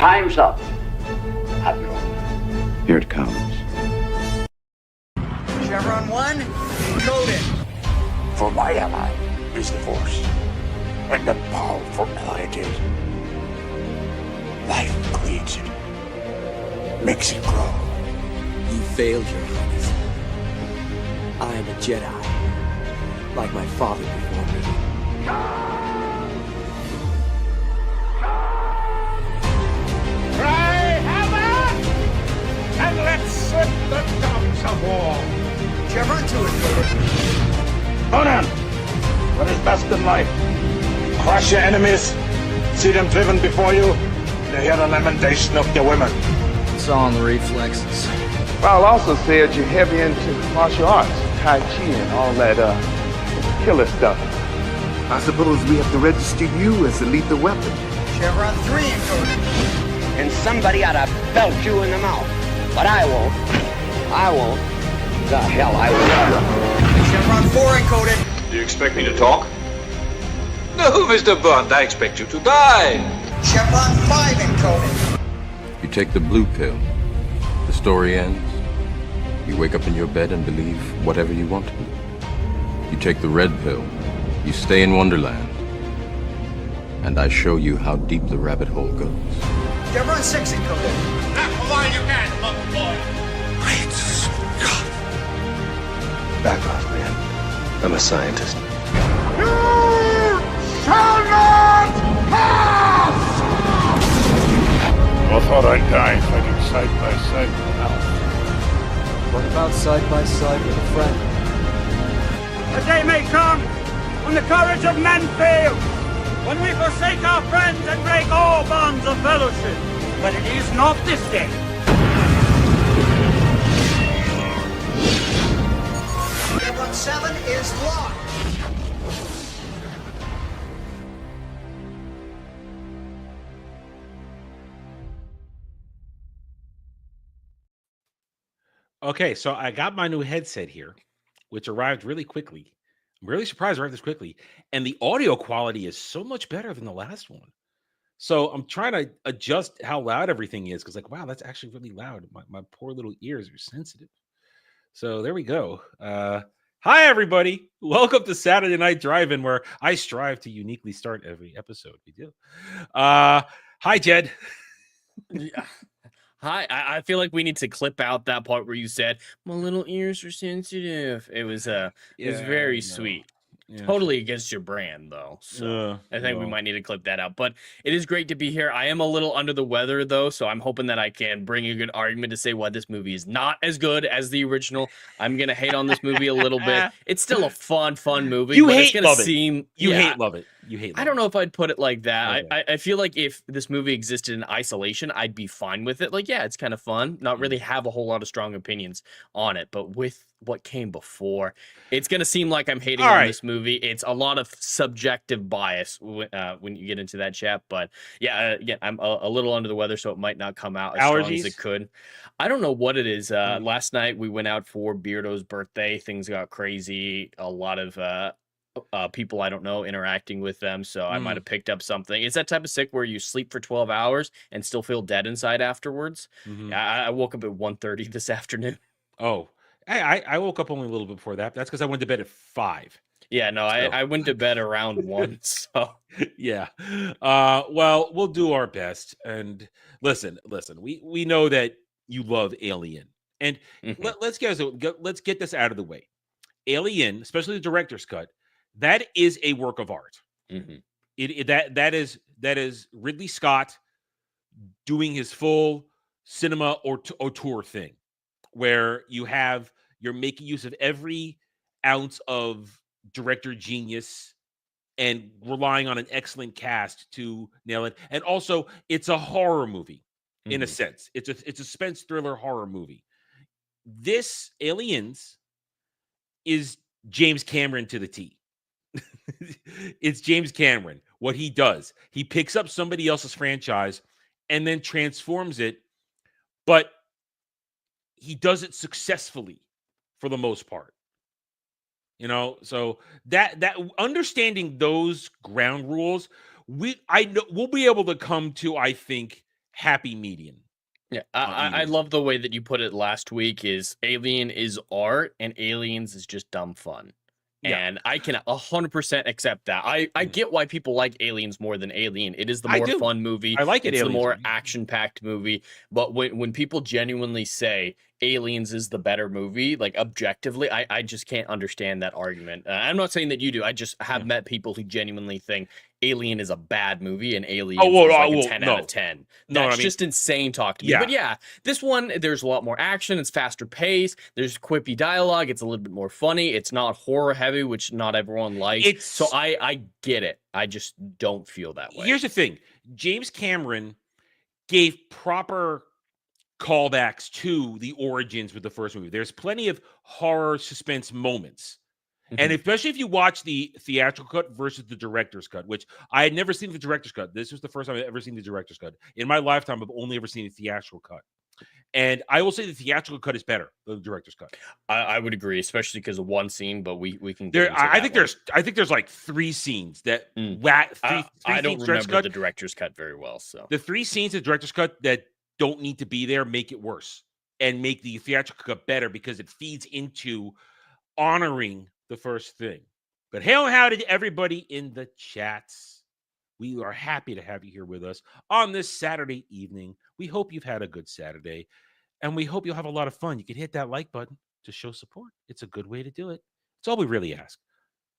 Time's up, Admiral. Here it comes. Chevron 1, encoded. For my ally is the Force, and the powerful ally it is. Life creates it, makes it grow. You failed, Your Highness. I am a Jedi, like my father before me. And let's set the dogs of war. Chevron 2 encoded. Conan, what is best in life? Crush your enemies, see them driven before you, to hear the lamentation of their women. It's all in the reflexes. Well, also said you're heavy into martial arts, Tai Chi and all that killer stuff. I suppose we have to register you as a lethal weapon. Chevron 3 encoded. And somebody ought to belt you in the mouth. But I won't. The hell I will. Chevron 4 encoded. Do you expect me to talk? No, Mr. Bond, I expect you to die. Chevron 5 encoded. You take the blue pill. The story ends. You wake up in your bed and believe whatever you want to. You take the red pill. You stay in Wonderland. And I show you how deep the rabbit hole goes. Chevron 6 encoded. While you can, monkey boy. Great Scott. Back off, man. I'm a scientist. I thought I'd die fighting side by side with Alf. What about side by side with a friend? A day may come when the courage of men fails, when we forsake our friends and break all bonds of fellowship. But it is not this day. Chevron 7 is locked. Okay, so I got my new headset here, which arrived really quickly. I'm really surprised it arrived this quickly. And the audio quality is so much better than the last one. So I'm trying to adjust how loud everything is because, like, wow, that's actually really loud. My poor little ears are sensitive. So there we go. Hi, everybody. Welcome to Saturday Night Drive-In, where I strive to uniquely start every episode. We do. Hi, Jed. Yeah. Hi, I feel like we need to clip out that part where you said my little ears are sensitive. It was very sweet. Yeah, Totally against your brand, though. So I think we might need to clip that out. But it is great to be here. I am a little under the weather, though, so I'm hoping that I can bring a good argument to say why this movie is not as good as the original. I'm gonna hate on this movie a little bit. It's still a fun movie. You but hate it's gonna love it. seem You yeah. hate love it. You hate. I don't know if I'd put it like that. Okay. I feel like if this movie existed in isolation, I'd be fine with it. Like, yeah, it's kind of fun. Not really have a whole lot of strong opinions on it, but with what came before, it's gonna seem like I'm hating on this movie. It's a lot of subjective bias when you get into that chat. But yeah, again, I'm a little under the weather, so it might not come out as strong as it could. I don't know what it is. Last night we went out for Beardo's birthday. Things got crazy. A lot of people I don't know interacting with them, so I might have picked up something. It's that type of sick where you sleep for 12 hours and still feel dead inside afterwards. I woke up at 1:30 this afternoon. Oh, I woke up only a little bit before that. That's because I went to bed at 5. Yeah, no, I went to bed around 1. So yeah. Well, we'll do our best. And listen. We know that you love Alien, and let's get this out of the way. Alien, especially the director's cut, that is a work of art. That is Ridley Scott doing his full cinema auteur thing, where you're making use of every ounce of director genius and relying on an excellent cast to nail it. And also, it's a horror movie in a sense. It's a suspense thriller horror movie. This Aliens is James Cameron to the T. It's James Cameron. What he does, he picks up somebody else's franchise and then transforms it, but he does it successfully for the most part. So that understanding those ground rules, we'll be able to come to, I think, happy median. Yeah, I love the way that you put it last week. Is Alien is art and Aliens is just dumb fun. Yeah. And I can 100% accept that. I get why people like Aliens more than Alien. It is the I more do. fun movie. I like it. It's the Aliens more more. action-packed movie. But when people genuinely say Aliens is the better movie, like objectively, I just can't understand that argument. I'm not saying that you do. I just have met people who genuinely think Alien is a bad movie and Aliens is like a 10 out of 10. That's just insane talk to me. But yeah, this one, there's a lot more action. It's faster paced. There's quippy dialogue. It's a little bit more funny. It's not horror heavy, which not everyone likes. So I get it. I just don't feel that way. Here's the thing. James Cameron gave proper callbacks to the origins with the first movie. There's plenty of horror suspense moments. And especially if you watch the theatrical cut versus the director's cut, which I had never seen the director's cut. This was the first time I've ever seen the director's cut. In my lifetime, I've only ever seen the theatrical cut. And I will say the theatrical cut is better than the director's cut. I would agree, especially because of one scene, but we can get there. into I that think there's like 3 scenes that I don't remember the director's cut very well. So the 3 scenes of the director's cut that don't need to be there make it worse and make the theatrical cut better because it feeds into honoring the first thing. But hail and howdy to everybody in the chats. We are happy to have you here with us on this Saturday evening. We hope you've had a good Saturday, and we hope you'll have a lot of fun. You can hit that like button to show support. It's a good way to do it. It's all we really ask.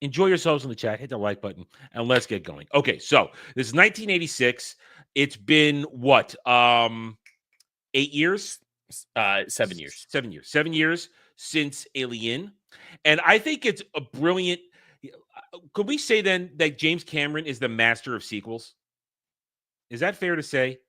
Enjoy yourselves in the chat. Hit the like button, and let's get going. Okay, so this is 1986. It's been what? 8 years? 7 years. 7 years. 7 years since Alien. And I think it's a brilliant. Could we say then that James Cameron is the master of sequels? Is that fair to say?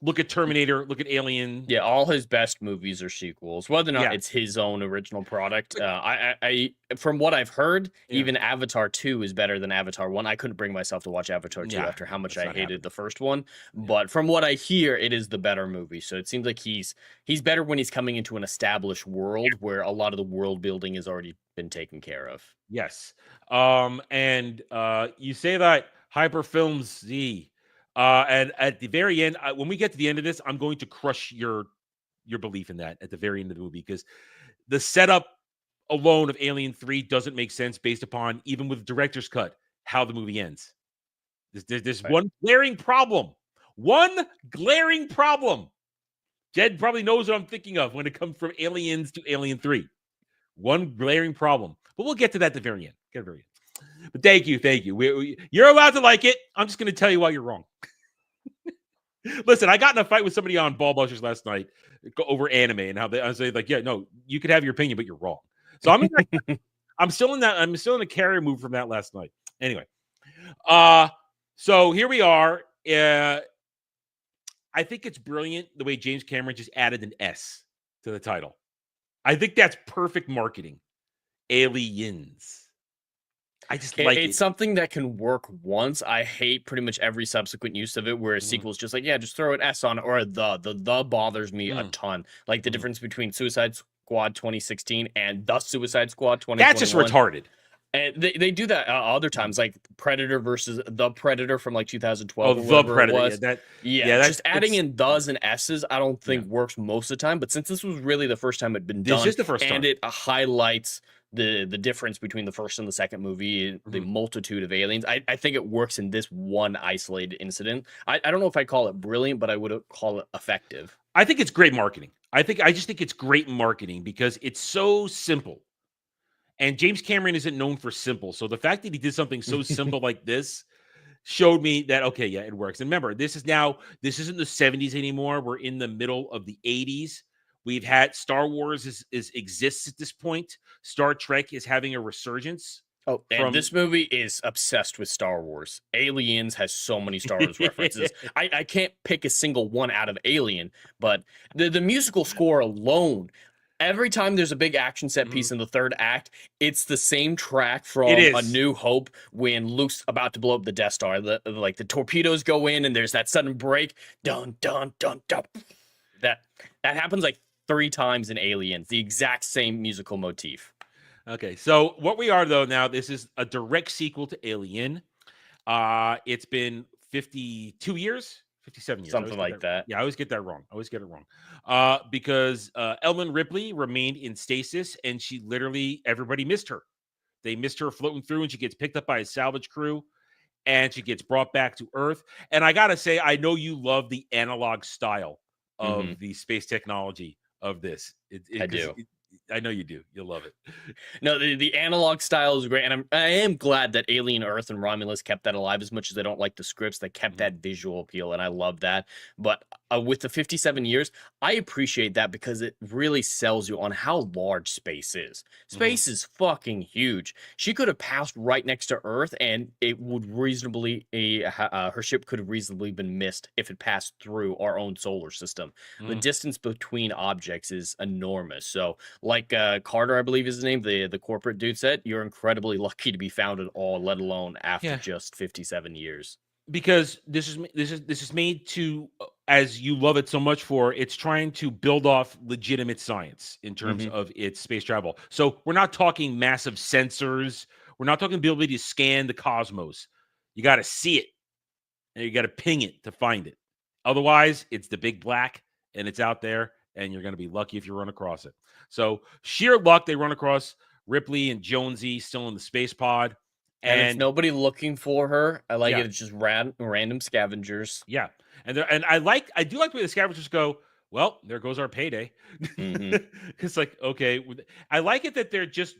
Look at Terminator, look at Alien. Yeah, all his best movies are sequels, whether or not it's his own original product. I from what I've heard, even Avatar 2 is better than Avatar 1. I couldn't bring myself to watch Avatar 2 after how much I hated the first one. But from what I hear, it is the better movie. So it seems like he's better when he's coming into an established world where a lot of the world building has already been taken care of. Yes. And you say that Hyperfilms Z. And at the very end, when we get to the end of this, I'm going to crush your belief in that at the very end of the movie, because the setup alone of Alien 3 doesn't make sense based upon, even with the director's cut, how the movie ends. There's one glaring problem. One glaring problem. Jed probably knows what I'm thinking of when it comes from Aliens to Alien 3. One glaring problem. But we'll get to that at the very end. But thank you. You're allowed to like it. I'm just going to tell you why you're wrong. Listen, I got in a fight with somebody on Ball Busters last night over anime and how I say like, yeah, no, you could have your opinion, but you're wrong. So I'm still in a carrier move from that last night. Anyway, so here we are. I think it's brilliant the way James Cameron just added an S to the title. I think that's perfect marketing. Aliens. I just like it. It's something that can work once. I hate pretty much every subsequent use of it where a sequel is just like, yeah, just throw an S on it, or the bothers me a ton. Like the difference between Suicide Squad 2016 and The Suicide Squad 2021. That's just retarded. And they do that other times, like Predator versus The Predator from like 2012. Oh, The Predator. Just adding in thes and s's, I don't think works most of the time. But since this was really the first time it'd been done, this is the first time, and it highlights the difference between the first and the second movie, the multitude of aliens, I think it works in this one isolated incident. I don't know if I'd call it brilliant, but I would call it effective. I think it's great marketing. I just think it's great marketing because it's so simple. And James Cameron isn't known for simple. So the fact that he did something so simple like this showed me that, okay, yeah, it works. And remember, this isn't the 70s anymore. We're in the middle of the 80s. We've had Star Wars exists at this point. Star Trek is having a resurgence. Oh, and this movie is obsessed with Star Wars. Aliens has so many Star Wars references. I can't pick a single one out of Alien, but the musical score alone, every time there's a big action set piece in the third act, it's the same track from A New Hope when Luke's about to blow up the Death Star. The torpedoes go in and there's that sudden break. Dun, dun, dun, dun. That happens like 3 times in Aliens, the exact same musical motif. Okay, so what we are, though, now, this is a direct sequel to Alien. It's been 52 years 57 years. Something like that. Yeah, I always get that wrong. I always get it wrong. Because Ellen Ripley remained in stasis, and she literally, everybody missed her. They missed her floating through, and she gets picked up by a salvage crew, and she gets brought back to Earth. And I got to say, I know you love the analog style of the space technology of this. I do. I know you do. You'll love it. No, the analog style is great, and I am glad that Alien Earth and Romulus kept that alive. As much as I don't like the scripts, they kept that visual appeal, and I love that. But with the 57 years, I appreciate that because it really sells you on how large space is. Space is fucking huge. She could have passed right next to Earth, and it would reasonably her ship could have reasonably been missed if it passed through our own solar system. The distance between objects is enormous. So, like Carter, I believe is his name, the corporate dude said, you're incredibly lucky to be found at all, let alone after just 57 years. Because this is made to, as you love it so much for, it's trying to build off legitimate science in terms of its space travel. So we're not talking massive sensors. We're not talking the ability to scan the cosmos. You got to see it, and you got to ping it to find it. Otherwise, it's the big black, and it's out there, and you're going to be lucky if you run across it. So sheer luck, they run across Ripley and Jonesy still in the space pod. And it's nobody looking for her. I like it. It's just random scavengers. Yeah. And I do like the way the scavengers go, well, there goes our payday. It's like, okay. I like it that they're just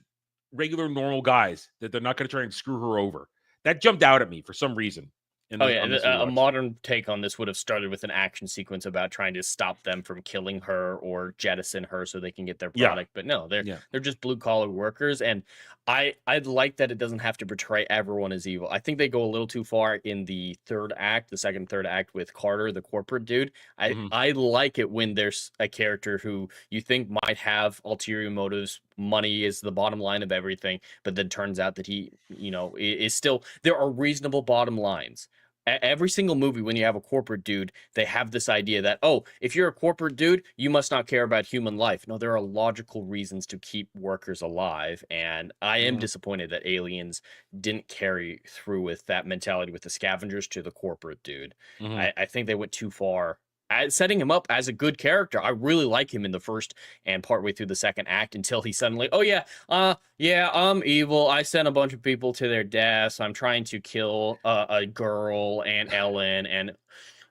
regular, normal guys, that they're not going to try and screw her over. That jumped out at me for some reason. A modern take on this would have started with an action sequence about trying to stop them from killing her or jettison her so they can get their product. But no, they're just blue collar workers, and I'd like that it doesn't have to portray everyone as evil. I think they go a little too far in the second and third act with Carter, the corporate dude. I like it when there's a character who you think might have ulterior motives. Money is the bottom line of everything, but then turns out that he, is still, there are reasonable bottom lines. Every single movie, when you have a corporate dude, they have this idea that, oh, if you're a corporate dude, you must not care about human life. No, there are logical reasons to keep workers alive. And I am disappointed that Aliens didn't carry through with that mentality with the scavengers to the corporate dude. I think they went too far at setting him up as a good character. I really like him in the first and partway through the second act until he suddenly, I'm evil. I sent a bunch of people to their deaths. I'm trying to kill a girl and Ellen, and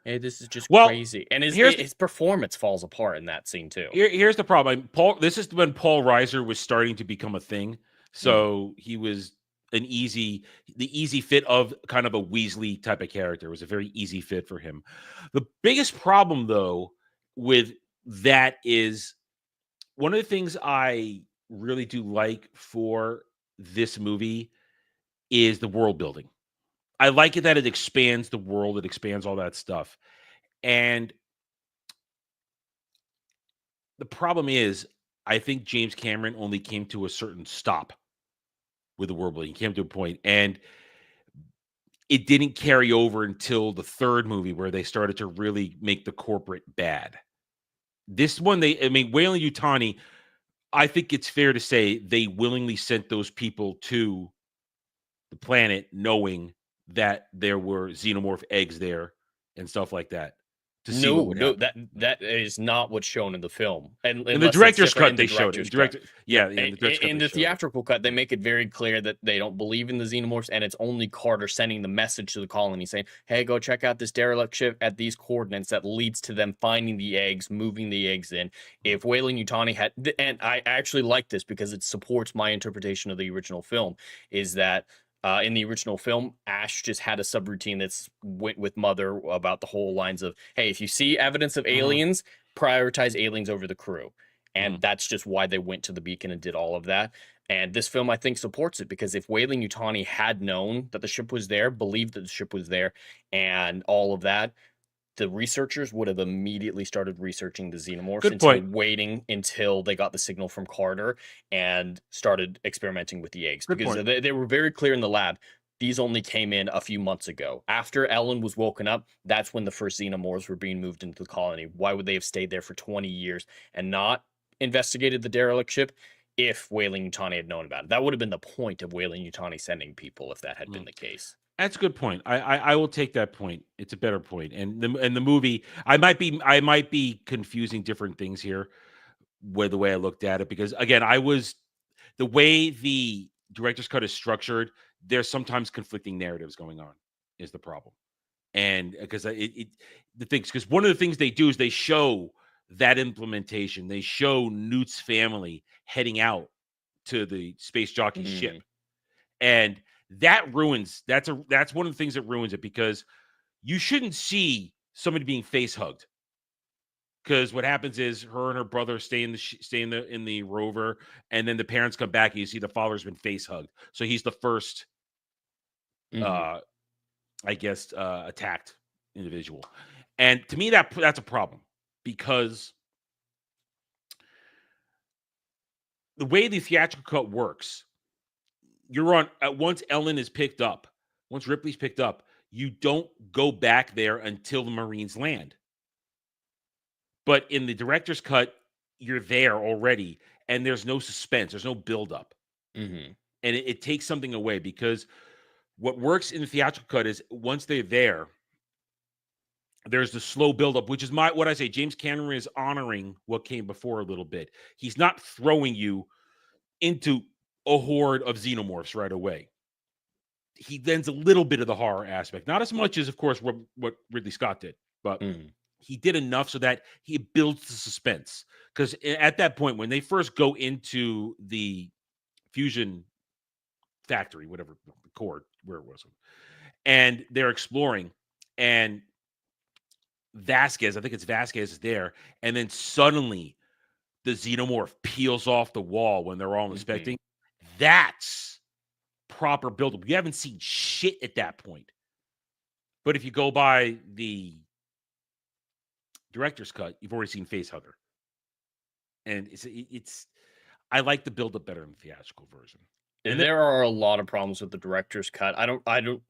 hey, this is just crazy. And his performance falls apart in that scene too. Here's the problem. This is when Paul Reiser was starting to become a thing. So he was the easy fit of kind of a Weasley type of character. It was a very easy fit for him. The biggest problem, though, with that is one of the things I really do like for this movie is the world building. I like it that it expands the world, it expands all that stuff. And the problem is, I think James Cameron only came to a certain stop with the world building. He came to a point, and it didn't carry over until the third movie where they started to really make the corporate bad. This one, Weyland-Yutani, I think it's fair to say they willingly sent those people to the planet knowing that there were xenomorph eggs there and stuff like that. That is not what's shown in the film. And in the director's cut, they showed it. In the theatrical cut, they make it very clear that they don't believe in the xenomorphs, and it's only Carter sending the message to the colony saying, hey, go check out this derelict ship at these coordinates that leads to them finding the eggs, moving the eggs in. If Weyland-Yutani had, and I actually like this because it supports my interpretation of the original film, is that in the original film, Ash just had a subroutine that's went with Mother about the whole lines of, hey, if you see evidence of aliens, prioritize aliens over the crew. And that's just why they went to the beacon and did all of that. And this film, I think, supports it, because if Weyland-Yutani had known that the ship was there, believed that the ship was there, and all of that, the researchers would have immediately started researching the xenomorphs instead of waiting until they got the signal from Carter and started experimenting with the eggs. Because they were very clear in the lab. These only came in a few months ago. After Ellen was woken up, that's when the first xenomorphs were being moved into the colony. Why would they have stayed there for 20 years and not investigated the derelict ship if Weyland-Yutani had known about it? That would have been the point of Weyland-Yutani sending people if that had been the case. That's a good point. I will take that point. It's a better point. And the movie, I might be confusing different things here with the way I looked at it, because again, the way the director's cut is structured, there's sometimes conflicting narratives going on is the problem. And because because one of the things they do is they show that implementation. They show Newt's family heading out to the space jockey ship. And that's one of the things that ruins it, because you shouldn't see somebody being face hugged. Because what happens is her and her brother stay in the rover, and then the parents come back and you see the father's been face hugged. So he's the first, attacked individual. And to me, that's a problem, because the way the theatrical cut works, once Ellen is picked up, once Ripley's picked up, you don't go back there until the Marines land. But in the director's cut, you're there already, and there's no suspense, there's no buildup. And it takes something away, because what works in the theatrical cut is once they're there, there's the slow buildup, which is what I say. James Cameron is honoring what came before a little bit. He's not throwing you into a horde of xenomorphs right away. He lends a little bit of the horror aspect, not as much as, of course, what Ridley Scott did, but he did enough so that he builds the suspense. Because at that point, when they first go into the fusion factory, whatever, core, where it was, and they're exploring, and Vasquez, I think it's Vasquez, is there, and then suddenly the xenomorph peels off the wall when they're all inspecting. That's proper buildup. You haven't seen shit at that point. But if you go by the director's cut, you've already seen facehugger. And it's I like the buildup better in the theatrical version. And there are a lot of problems with the director's cut.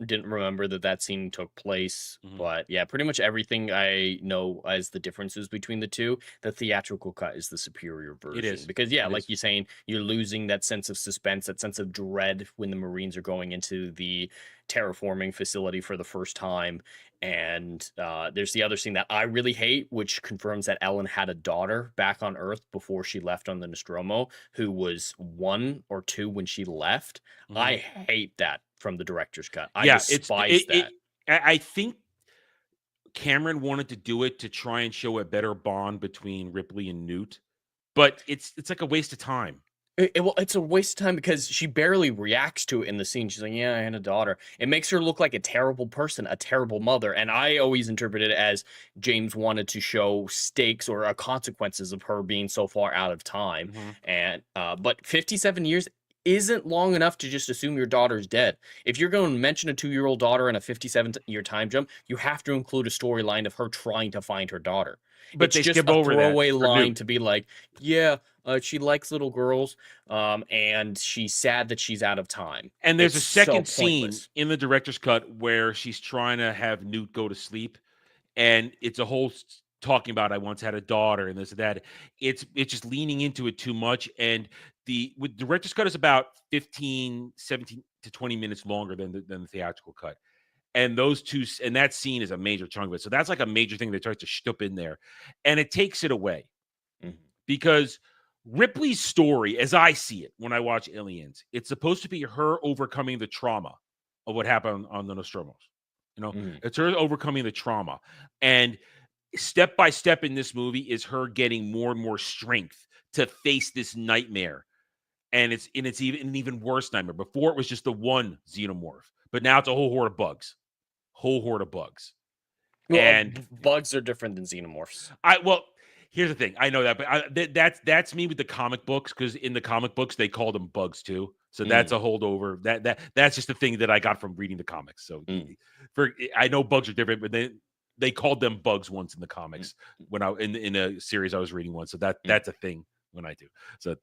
Didn't remember that scene took place, but yeah, pretty much everything I know as the differences between the two, the theatrical cut is the superior version. It is. Because like you're saying, you're losing that sense of suspense, that sense of dread when the Marines are going into the terraforming facility for the first time. And there's the other scene that I really hate, which confirms that Ellen had a daughter back on Earth before she left on the Nostromo, who was 1 or 2 when she left. I hate that from the director's cut. I despise that. I think Cameron wanted to do it to try and show a better bond between Ripley and Newt, but it's like a waste of time. It's a waste of time because she barely reacts to it in the scene. She's like, yeah, I had a daughter. It makes her look like a terrible person, a terrible mother. And I always interpret it as James wanted to show stakes or consequences of her being so far out of time. And but 57 years isn't long enough to just assume your daughter's dead. If you're going to mention a 2-year-old daughter in a 57-year time jump, you have to include a storyline of her trying to find her daughter. But it's they just skip a over throwaway that line to be like, yeah, she likes little girls, and she's sad that she's out of time. And there's It's a second so scene pointless. in the director's cut where she's trying to have Newt go to sleep, and it's a whole talking about I once had a daughter and this and that. It's just leaning into it too much, and the director's cut is about 15, 17 to 20 minutes longer than the theatrical cut. And that scene is a major chunk of it. So that's like a major thing they try to shtup in there. And it takes it away. Because Ripley's story, as I see it when I watch Aliens, it's supposed to be her overcoming the trauma of what happened on the Nostromo. It's her overcoming the trauma. And step by step in this movie is her getting more and more strength to face this nightmare. And it's even an even worse nightmare. Before it was just the one xenomorph, but now it's a whole horde of bugs. Well, And bugs are different than xenomorphs. Here's the thing. I know that, but that's me with the comic books, because in the comic books they call them bugs too. So that's a holdover. That's just the thing that I got from reading the comics. So I know bugs are different, but they called them bugs once in the comics when I in a series I was reading once. So that's a thing when I do. So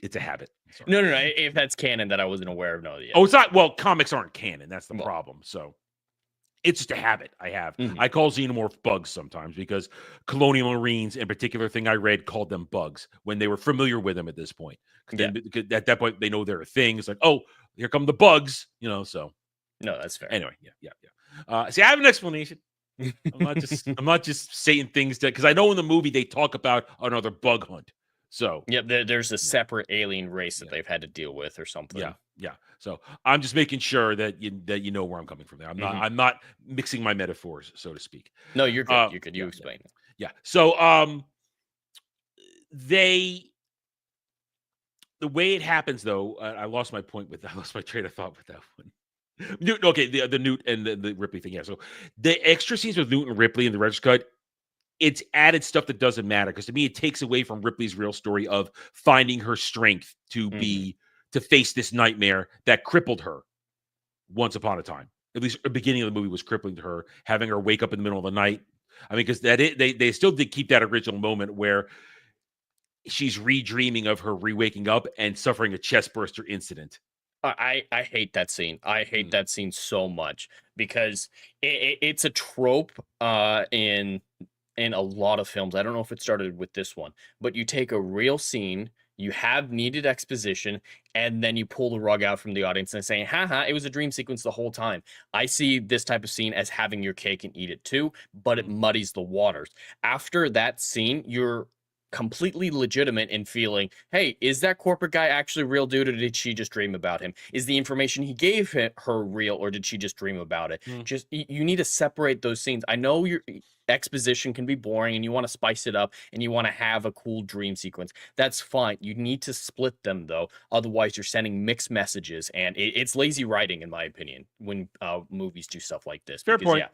it's a habit. No. If that's canon that I wasn't aware of, no. Yeah. Oh, it's not. Well, comics aren't canon. That's the problem. So it's just a habit I have. I call xenomorph bugs sometimes because Colonial Marines, in particular thing I read, called them bugs when they were familiar with them at this point. At that point, they know they're a thing. It's like, oh, here come the bugs. So No, that's fair. Anyway, yeah. See, I have an explanation. I'm not just saying things because I know in the movie they talk about another bug hunt. So Yep, there's a separate alien race that they've had to deal with or something. Yeah. So I'm just making sure that you know where I'm coming from there. I'm not mixing my metaphors, so to speak. No, you're good. You're good. You explain it. Yeah. So the way it happens though, I lost my train of thought with that one. Okay, the Newt and the Ripley thing. Yeah. So the extra scenes with Newt and Ripley in the Regis cut, it's added stuff that doesn't matter because to me it takes away from Ripley's real story of finding her strength to face this nightmare that crippled her once upon a time. At least the beginning of the movie was crippling to her, having her wake up in the middle of the night. I mean, because they still did keep that original moment where she's redreaming of her re-waking up and suffering a chest burster incident. I hate that scene. I hate that scene so much because it's a trope in a lot of films. I don't know if it started with this one, but you take a real scene, you have needed exposition, and then you pull the rug out from the audience and saying, haha, it was a dream sequence the whole time. I see this type of scene as having your cake and eat it too, but it muddies the waters. After that scene, you're completely legitimate in feeling, hey, is that corporate guy actually real dude, or did she just dream about him? Is the information he gave her real, or did she just dream about it? Just you need to separate those scenes. I know your exposition can be boring and you want to spice it up and you want to have a cool dream sequence. That's fine. You need to split them though, otherwise you're sending mixed messages, and it's lazy writing in my opinion when movies do stuff like this. Fair point.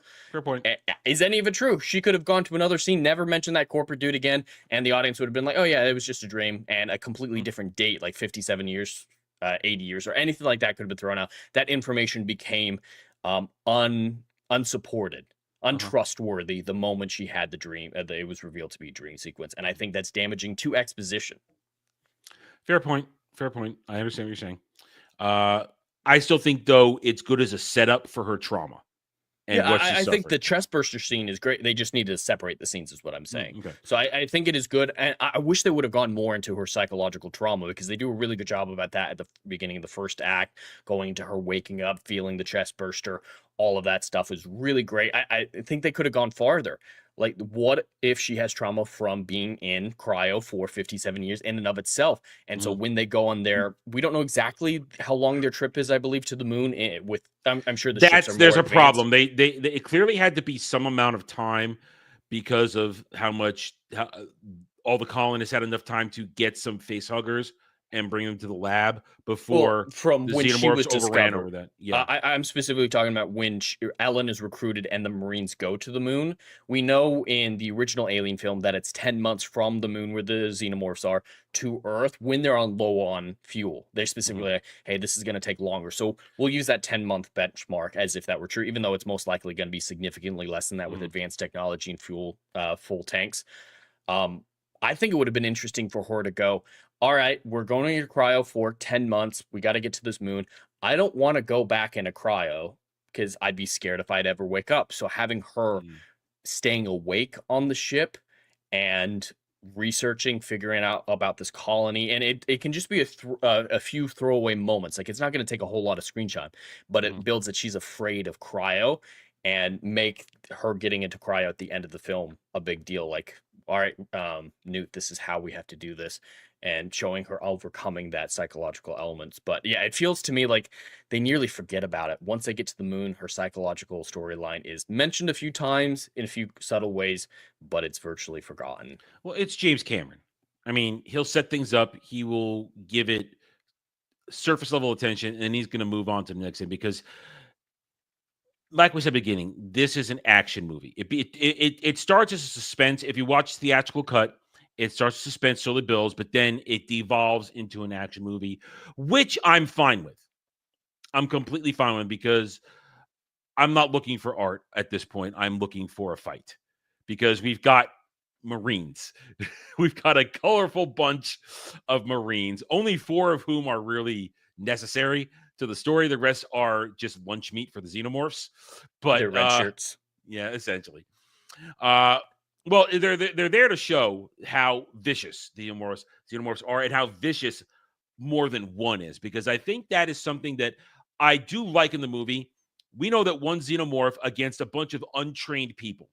Is any of it true? She could have gone to another scene, never mentioned that corporate dude again, and the audience would have been like, oh yeah, it was just a dream, and a completely different date, like 57 years, 80 years, or anything like that could have been thrown out. That information became unsupported, untrustworthy the moment she had the dream. It was revealed to be a dream sequence, and I think that's damaging to exposition. Fair point. I understand what you're saying. I still think though it's good as a setup for her trauma. And I think the chest burster scene is great. They just need to separate the scenes, is what I'm saying. Okay. So I think it is good. And I wish they would have gone more into her psychological trauma, because they do a really good job about that at the beginning of the first act, going into her waking up, feeling the chest burster. All of that stuff was really great. I think they could have gone farther. Like, what if she has trauma from being in cryo for 57 years in and of itself? And so when they go on there, we don't know exactly how long their trip is, I believe, to the moon. I'm sure there's a problem. It clearly had to be some amount of time because of how all the colonists had enough time to get some face huggers and bring them to the lab before from the when she was overran discovered. over that. Yeah, I'm specifically talking about when Ellen is recruited and the Marines go to the moon. We know in the original Alien film that it's 10 months from the moon where the xenomorphs are to Earth when they're low on fuel. They're specifically like, hey, this is going to take longer. So we'll use that 10-month benchmark as if that were true, even though it's most likely going to be significantly less than that with advanced technology and fuel, full tanks. I think it would have been interesting for her to go, all right, we're going into cryo for 10 months. We got to get to this moon. I don't want to go back into cryo because I'd be scared if I'd ever wake up. So having her staying awake on the ship and researching, figuring out about this colony, and it can just be a few throwaway moments. Like, it's not going to take a whole lot of screen time, but it builds that she's afraid of cryo and make her getting into cryo at the end of the film a big deal. Like, all right, Newt, this is how we have to do this, and showing her overcoming that psychological elements. But yeah, it feels to me like they nearly forget about it. Once they get to the moon, her psychological storyline is mentioned a few times in a few subtle ways, but it's virtually forgotten. Well, it's James Cameron. I mean, he'll set things up. He will give it surface level attention, and he's going to move on to the next thing because, like we said at the beginning, this is an action movie. It starts as a suspense. If you watch the theatrical cut, it starts suspense, slowly builds, but then it devolves into an action movie, which I'm fine with. I'm completely fine with, because I'm not looking for art at this point. I'm looking for a fight, because we've got Marines. We've got a colorful bunch of Marines, only 4 of whom are really necessary to the story. The rest are just lunch meat for the xenomorphs. But they're red shirts. Yeah, essentially. Well, they're there to show how vicious the xenomorphs are, and how vicious more than one is, because I think that is something that I do like in the movie. We know that one xenomorph against a bunch of untrained people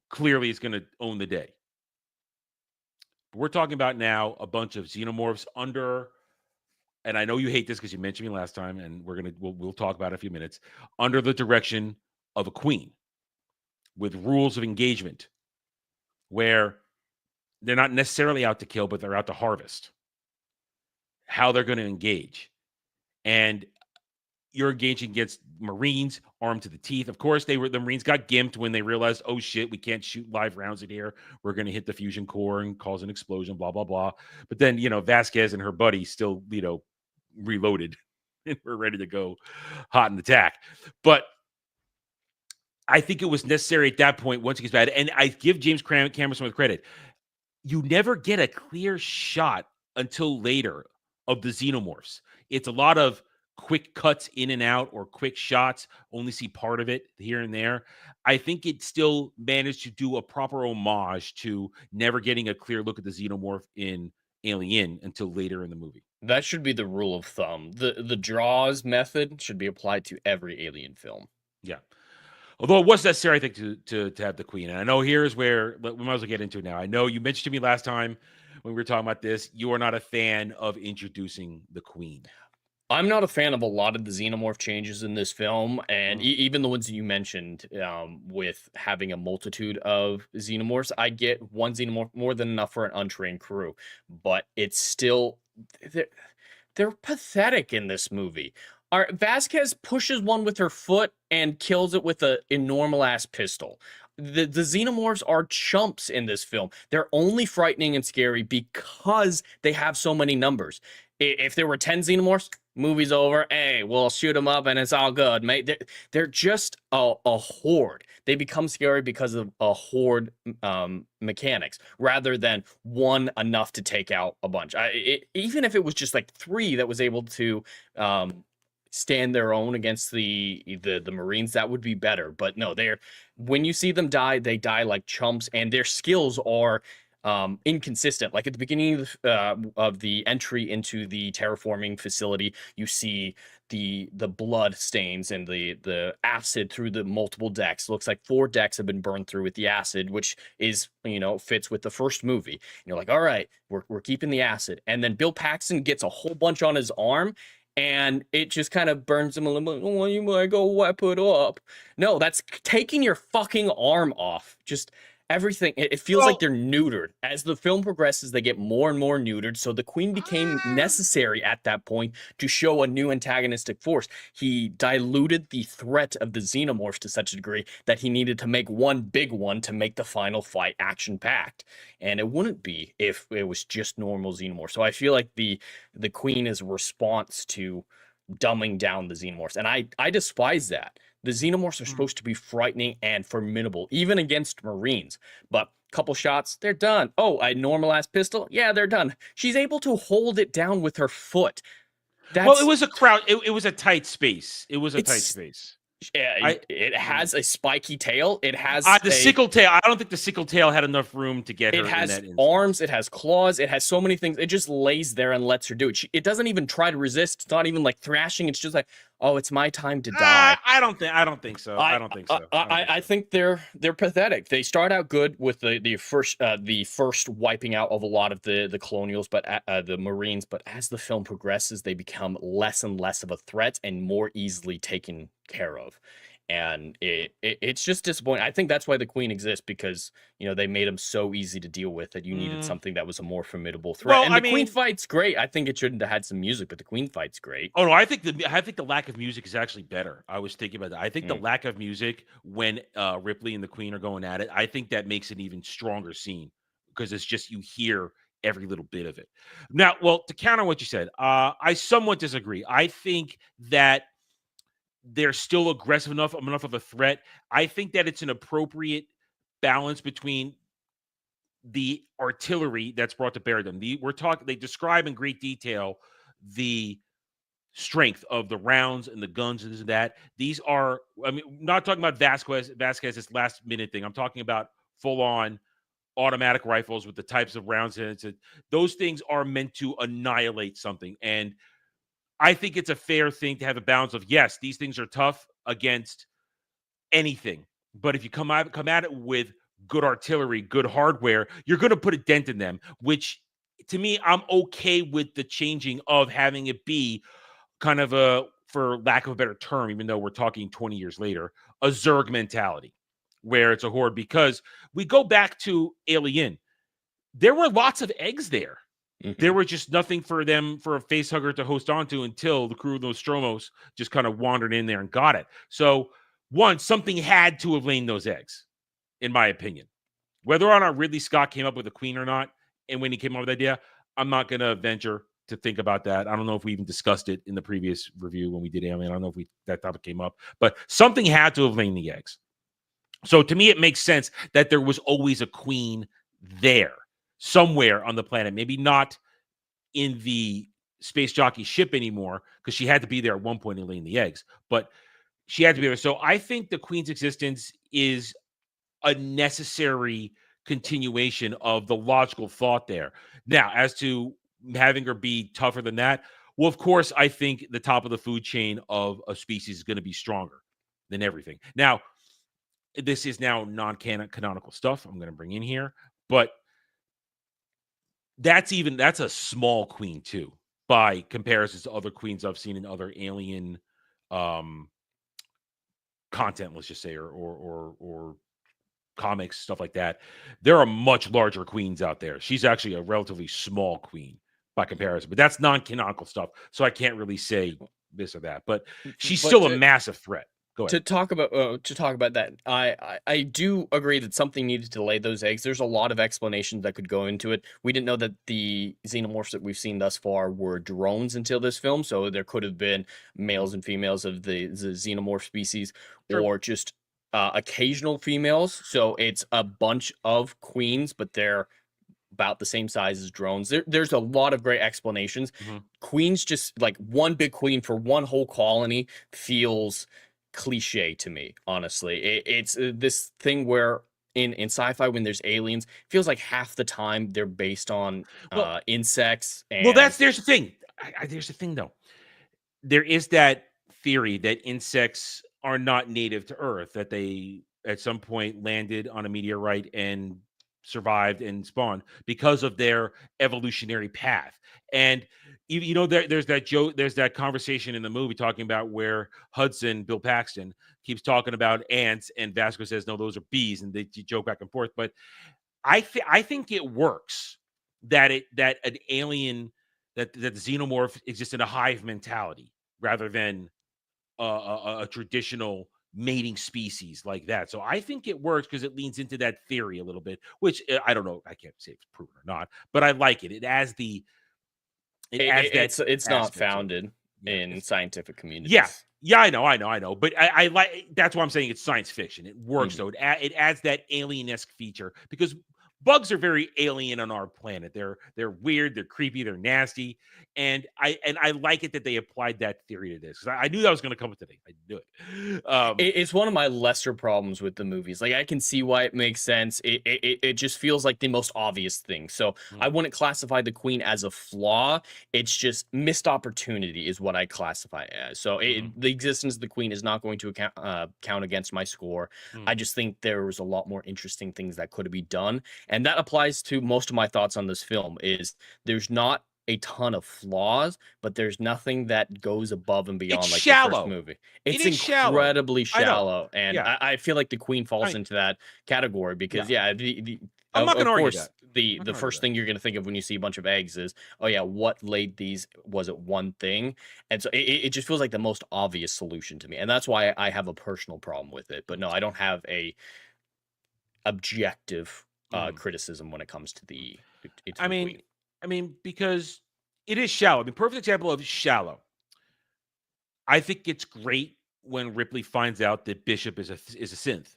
clearly is going to own the day. But we're talking about now a bunch of xenomorphs under, and I know you hate this because you mentioned me last time, and we'll talk about it in a few minutes, under the direction of a queen with rules of engagement where they're not necessarily out to kill, but they're out to harvest. How they're going to engage. And you're engaging against Marines armed to the teeth. Of course, the Marines got gimped when they realized, oh shit, we can't shoot live rounds in here. We're going to hit the fusion core and cause an explosion, blah, blah, blah. But then, Vasquez and her buddy still, reloaded and we're ready to go hot in attack. But I think it was necessary at that point once it gets bad. And I give James Cameron some credit. You never get a clear shot until later of the xenomorphs. It's a lot of quick cuts in and out or quick shots, only see part of it here and there. I think it still managed to do a proper homage to never getting a clear look at the xenomorph in Alien until later in the movie. That should be the rule of thumb. The draws method should be applied to every Alien film. Yeah. Although it was necessary, I think, to have the queen. And I know here's where we might as well get into it now. I know you mentioned to me last time when we were talking about this, you are not a fan of introducing the queen. I'm not a fan of a lot of the xenomorph changes in this film, and even the ones that you mentioned with having a multitude of xenomorphs. I get one xenomorph more than enough for an untrained crew, but it's still they're pathetic in this movie. Vasquez pushes one with her foot and kills it with a normal ass pistol. The xenomorphs are chumps in this film. They're only frightening and scary because they have so many numbers. If there were 10 xenomorphs, movie's over. Hey, we'll shoot them up and it's all good, mate. They're just a horde. They become scary because of a horde mechanics rather than one enough to take out a bunch. Even if it was just like 3 that was able to stand their own against the Marines, that would be better. But no, when you see them die, they die like chumps, and their skills are inconsistent. Like at the beginning of the entry into the terraforming facility, you see the blood stains and the acid through the multiple decks. Looks like 4 decks have been burned through with the acid, which is, fits with the first movie. And you're like, all right, we're keeping the acid. And then Bill Paxton gets a whole bunch on his arm, and it just kind of burns him a little bit. Oh, you might go wipe it up. No, that's taking your fucking arm off. Just everything. It feels like they're neutered. As the film progresses, they get more and more neutered. So the Queen became necessary at that point to show a new antagonistic force. He diluted the threat of the xenomorphs to such a degree that he needed to make one big one to make the final fight action-packed. And it wouldn't be if it was just normal xenomorphs. So I feel like the Queen is a response to dumbing down the xenomorphs. And I despise that. The xenomorphs are supposed to be frightening and formidable, even against Marines. But couple shots, they're done. Oh, a normal ass pistol? Yeah, they're done. She's able to hold it down with her foot. Well, it was a crowd. It was a tight space. It was a tight space. It has a spiky tail. It has the sickle tail. I don't think the sickle tail had enough room to get her. It has arms. It has claws. It has so many things. It just lays there and lets her do it. It doesn't even try to resist. It's not even like thrashing. It's just like, oh, it's my time to die. I don't think so. I think they're pathetic. They start out good with the first wiping out of a lot of the colonials, but the Marines. But as the film progresses, they become less and less of a threat and more easily taken care of. And it's just disappointing. I think that's why the Queen exists, because they made him so easy to deal with that you needed something that was a more formidable threat. Well, and the Queen fight's great. I think it shouldn't have had some music, but the Queen fight's great. Oh no, I think the lack of music is actually better. I was thinking about that. I think the lack of music when Ripley and the Queen are going at it, I think that makes an even stronger scene, because it's just you hear every little bit of it. Now, well, to counter what you said, I somewhat disagree. I think that they're still aggressive enough of a threat. I think that it's an appropriate balance between the artillery that's brought to bear them. They describe in great detail the strength of the rounds and the guns and this and that. These are, not talking about Vasquez's last minute thing. I'm talking about full on automatic rifles with the types of rounds in it. Those things are meant to annihilate something. And I think it's a fair thing to have a balance of, yes, these things are tough against anything. But if you come at it with good artillery, good hardware, you're going to put a dent in them, which to me, I'm okay with the changing of having it be kind of a, for lack of a better term, even though we're talking 20 years later, a Zerg mentality where it's a horde, because we go back to Alien. There were lots of eggs there. There were just nothing for them, for a face hugger to host onto, until the crew of Nostromos just kind of wandered in there and got it. So, one, something had to have laid those eggs, in my opinion. Whether or not Ridley Scott came up with a queen or not, and when he came up with the idea, I'm not going to venture to think about that. I don't know if we even discussed it in the previous review when we did Alien. I don't know if that topic came up, but something had to have laid the eggs. So to me, it makes sense that there was always a queen there somewhere on the planet. Maybe not in the space jockey ship anymore, because she had to be there at one point in laying the eggs, but she had to be there. So I think the queen's existence is a necessary continuation of the logical thought there. Now, as to having her be tougher than that, well, of course, I think the top of the food chain of a species is going to be stronger than everything. Now, this is now non-canonical stuff I'm going to bring in here, but that's a small queen too, by comparison to other queens I've seen in other Alien content, let's just say, or comics, stuff like that. There are much larger queens out there. She's actually a relatively small queen by comparison, but that's non-canonical stuff, so I can't really say this or that. But she's still a massive threat. Go ahead. To talk about that, I do agree that something needed to lay those eggs. There's a lot of explanations that could go into it. We didn't know that the xenomorphs that we've seen thus far were drones until this film, so there could have been males and females of the xenomorph species, or just occasional females. So it's a bunch of queens, but they're about the same size as drones. There's a lot of great explanations. Queens, just like one big queen for one whole colony, feels cliche to me, honestly. It's this thing where in sci-fi, when there's aliens, it feels like half the time they're based on insects. And there's the thing. There's the thing, though. There is that theory that insects are not native to Earth, that they at some point landed on a meteorite and survived and spawned because of their evolutionary path. And there's that joke, there's that conversation in the movie talking about where Hudson, Bill Paxton, keeps talking about ants, and Vasco says, no, those are bees, and they joke back and forth. But I think it works that an alien, that the xenomorph exists in a hive mentality rather than a traditional mating species like that. So I think it works because it leans into that theory a little bit, which I don't know, I can't say if it's proven or not, but I like it. It adds it's not founded in scientific communities. Yeah, I know. But I like, that's why I'm saying it's science fiction. It works though. It adds that alien-esque feature, because bugs are very alien on our planet. They're weird, they're creepy, they're nasty, and I like it that they applied that theory to this, because I knew that was going to come up today. I knew it. It's one of my lesser problems with the movies. Like, I can see why it makes sense. It just feels like the most obvious thing. So I wouldn't classify the queen as a flaw. It's just missed opportunity is what I classify it as. So the existence of the queen is not going to count against my score. I just think there was a lot more interesting things that could have been done. And that applies to most of my thoughts on this film. Is there's not a ton of flaws, but there's nothing that goes above and beyond the first movie. It's incredibly shallow. And I feel like the queen falls into that category, because I'm not going to argue that. The first thing you're going to think of when you see a bunch of eggs is, oh yeah, what laid these? Was it one thing? And so it just feels like the most obvious solution to me. And that's why I have a personal problem with it. But no, I don't have a objective criticism when it comes to the queen. I mean, because it is shallow. I mean, perfect example of shallow. I think it's great when Ripley finds out that Bishop is a synth,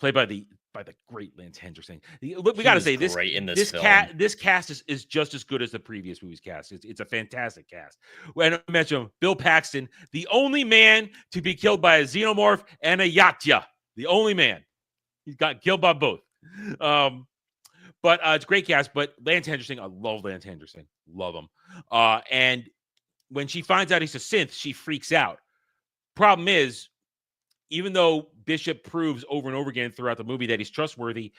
played by the great Lance Henderson. Look, we got to say this cast is just as good as the previous movie's cast. It's a fantastic cast. When I mentioned Bill Paxton, the only man to be killed by a xenomorph and a Yatya, the only man. He's got killed by both. But it's a great cast. But Lance Henderson, I love Lance Henderson. Love him. And when she finds out he's a synth, she freaks out. Problem is, even though Bishop proves over and over again throughout the movie that he's trustworthy,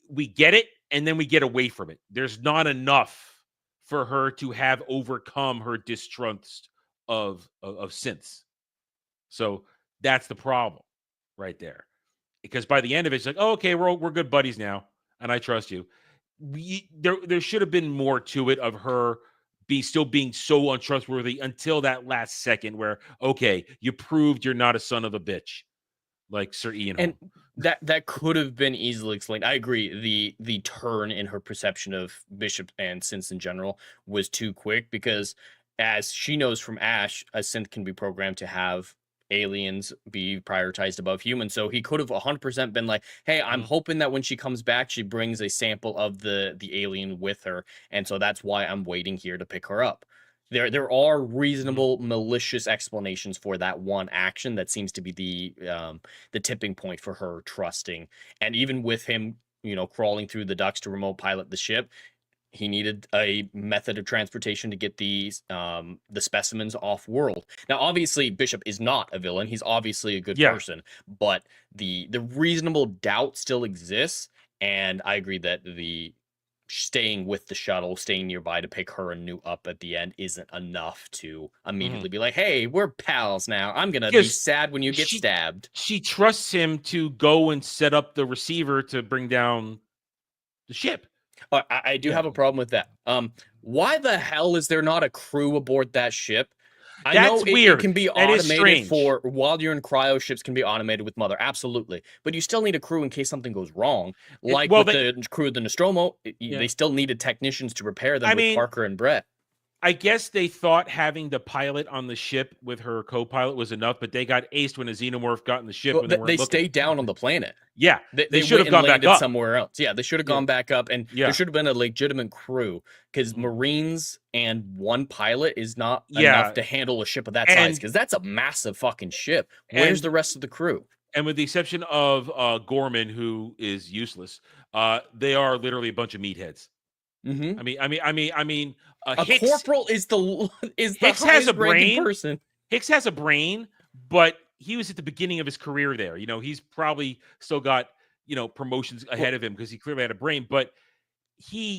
we get it and then we get away from it. There's not enough for her to have overcome her distrust of synths. So that's the problem right there. Because by the end of it, it's like, oh, okay, we're good buddies now, and I trust you. There should have been more to it of her still being so untrustworthy until that last second where, okay, you proved you're not a son of a bitch like Sir Ian Holm. And that could have been easily explained. I agree. The turn in her perception of Bishop and synths in general was too quick, because as she knows from Ash, a synth can be programmed to have aliens be prioritized above humans. So he could have 100% been like, hey, I'm hoping that when she comes back, she brings a sample of the alien with her. And so that's why I'm waiting here to pick her up. There are reasonable, malicious explanations for that one action that seems to be the tipping point for her trusting. And even with him, crawling through the ducts to remote pilot the ship, he needed a method of transportation to get the specimens off world. Now, obviously, Bishop is not a villain. He's obviously a good person, but the reasonable doubt still exists. And I agree that the staying with the shuttle, staying nearby to pick her and Newt up at the end isn't enough to immediately be like, hey, we're pals now. I'm going to be sad when you get stabbed. She trusts him to go and set up the receiver to bring down the ship. I do have a problem with that. Why the hell is there not a crew aboard that ship? I know it can be automated for while you're in cryo, ships can be automated with Mother. Absolutely. But you still need a crew in case something goes wrong. Like with the crew of the Nostromo, they still needed technicians to repair them with Parker and Brett. I guess they thought having the pilot on the ship with her co-pilot was enough, but they got aced when a xenomorph got in the ship. Well, they stayed down on the planet. Yeah, they should have gone back up somewhere else. Yeah, they should have gone back up, and there should have been a legitimate crew, because Marines and one pilot is not enough to handle a ship of that size, because that's a massive fucking ship. Where's the rest of the crew? And with the exception of Gorman, who is useless, they are literally a bunch of meatheads. Mm-hmm. I mean, a Hicks, corporal is the Hicks has a brain. Person. Hicks has a brain, but he was at the beginning of his career there. He's probably still got promotions ahead of him because he clearly had a brain. But they're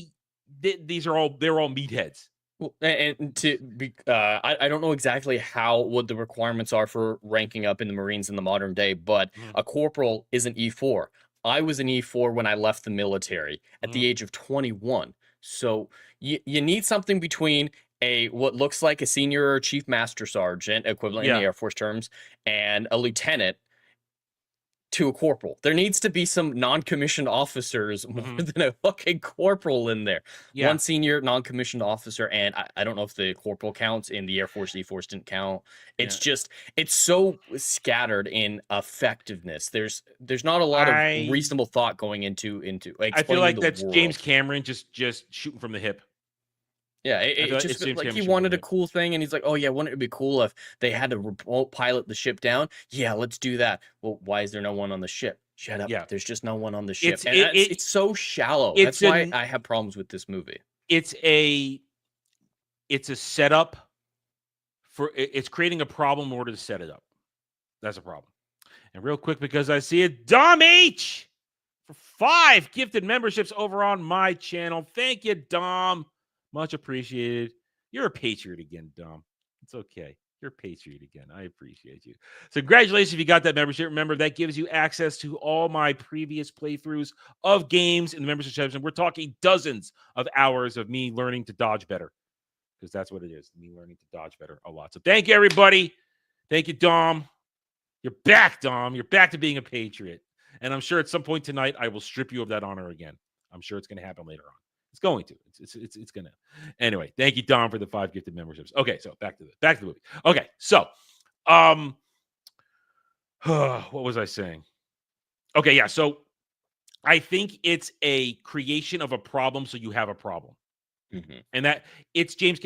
all meatheads. Well, and to be, I don't know exactly what the requirements are for ranking up in the Marines in the modern day, but a corporal is an E4. I was an E4 when I left the military at the age of 21. So you need something between what looks like a senior or chief master sergeant equivalent in the Air Force terms and a lieutenant to a corporal. There needs to be some non-commissioned officers more than a fucking corporal in there. Yeah. One senior non-commissioned officer, and I don't know if the corporal counts. In the Air Force, the E-Force didn't count. It's just, it's so scattered in effectiveness. There's not a lot of reasonable thought going into I feel like that's world. James Cameron just shooting from the hip. Yeah, it just like he wanted a cool thing, and he's like, oh yeah, wouldn't it be cool if they had to remote pilot the ship down? Yeah, let's do that. Well, why is there no one on the ship? Shut up. Yeah. There's just no one on the ship. It's so shallow. That's why I have problems with this movie. It's a setup for it's creating a problem in order to set it up. That's a problem. And real quick, because I see it, Dom H for 5 gifted memberships over on my channel. Thank you, Dom. Much appreciated. You're a patriot again, Dom. It's okay. You're a patriot again. I appreciate you. So congratulations if you got that membership. Remember, that gives you access to all my previous playthroughs of games in the membership section. We're talking dozens of hours of me learning to dodge better, because that's what it is, me learning to dodge better a lot. So thank you, everybody. Thank you, Dom. You're back, Dom. You're back to being a patriot. And I'm sure at some point tonight, I will strip you of that honor again. I'm sure it's going to happen later on. It's going to. It's going to. Anyway, thank you, Dom, for the 5 gifted memberships. Okay, so back to the movie. Okay, so, what was I saying? Okay, yeah. So, I think it's a creation of a problem, so you have a problem, and that it's James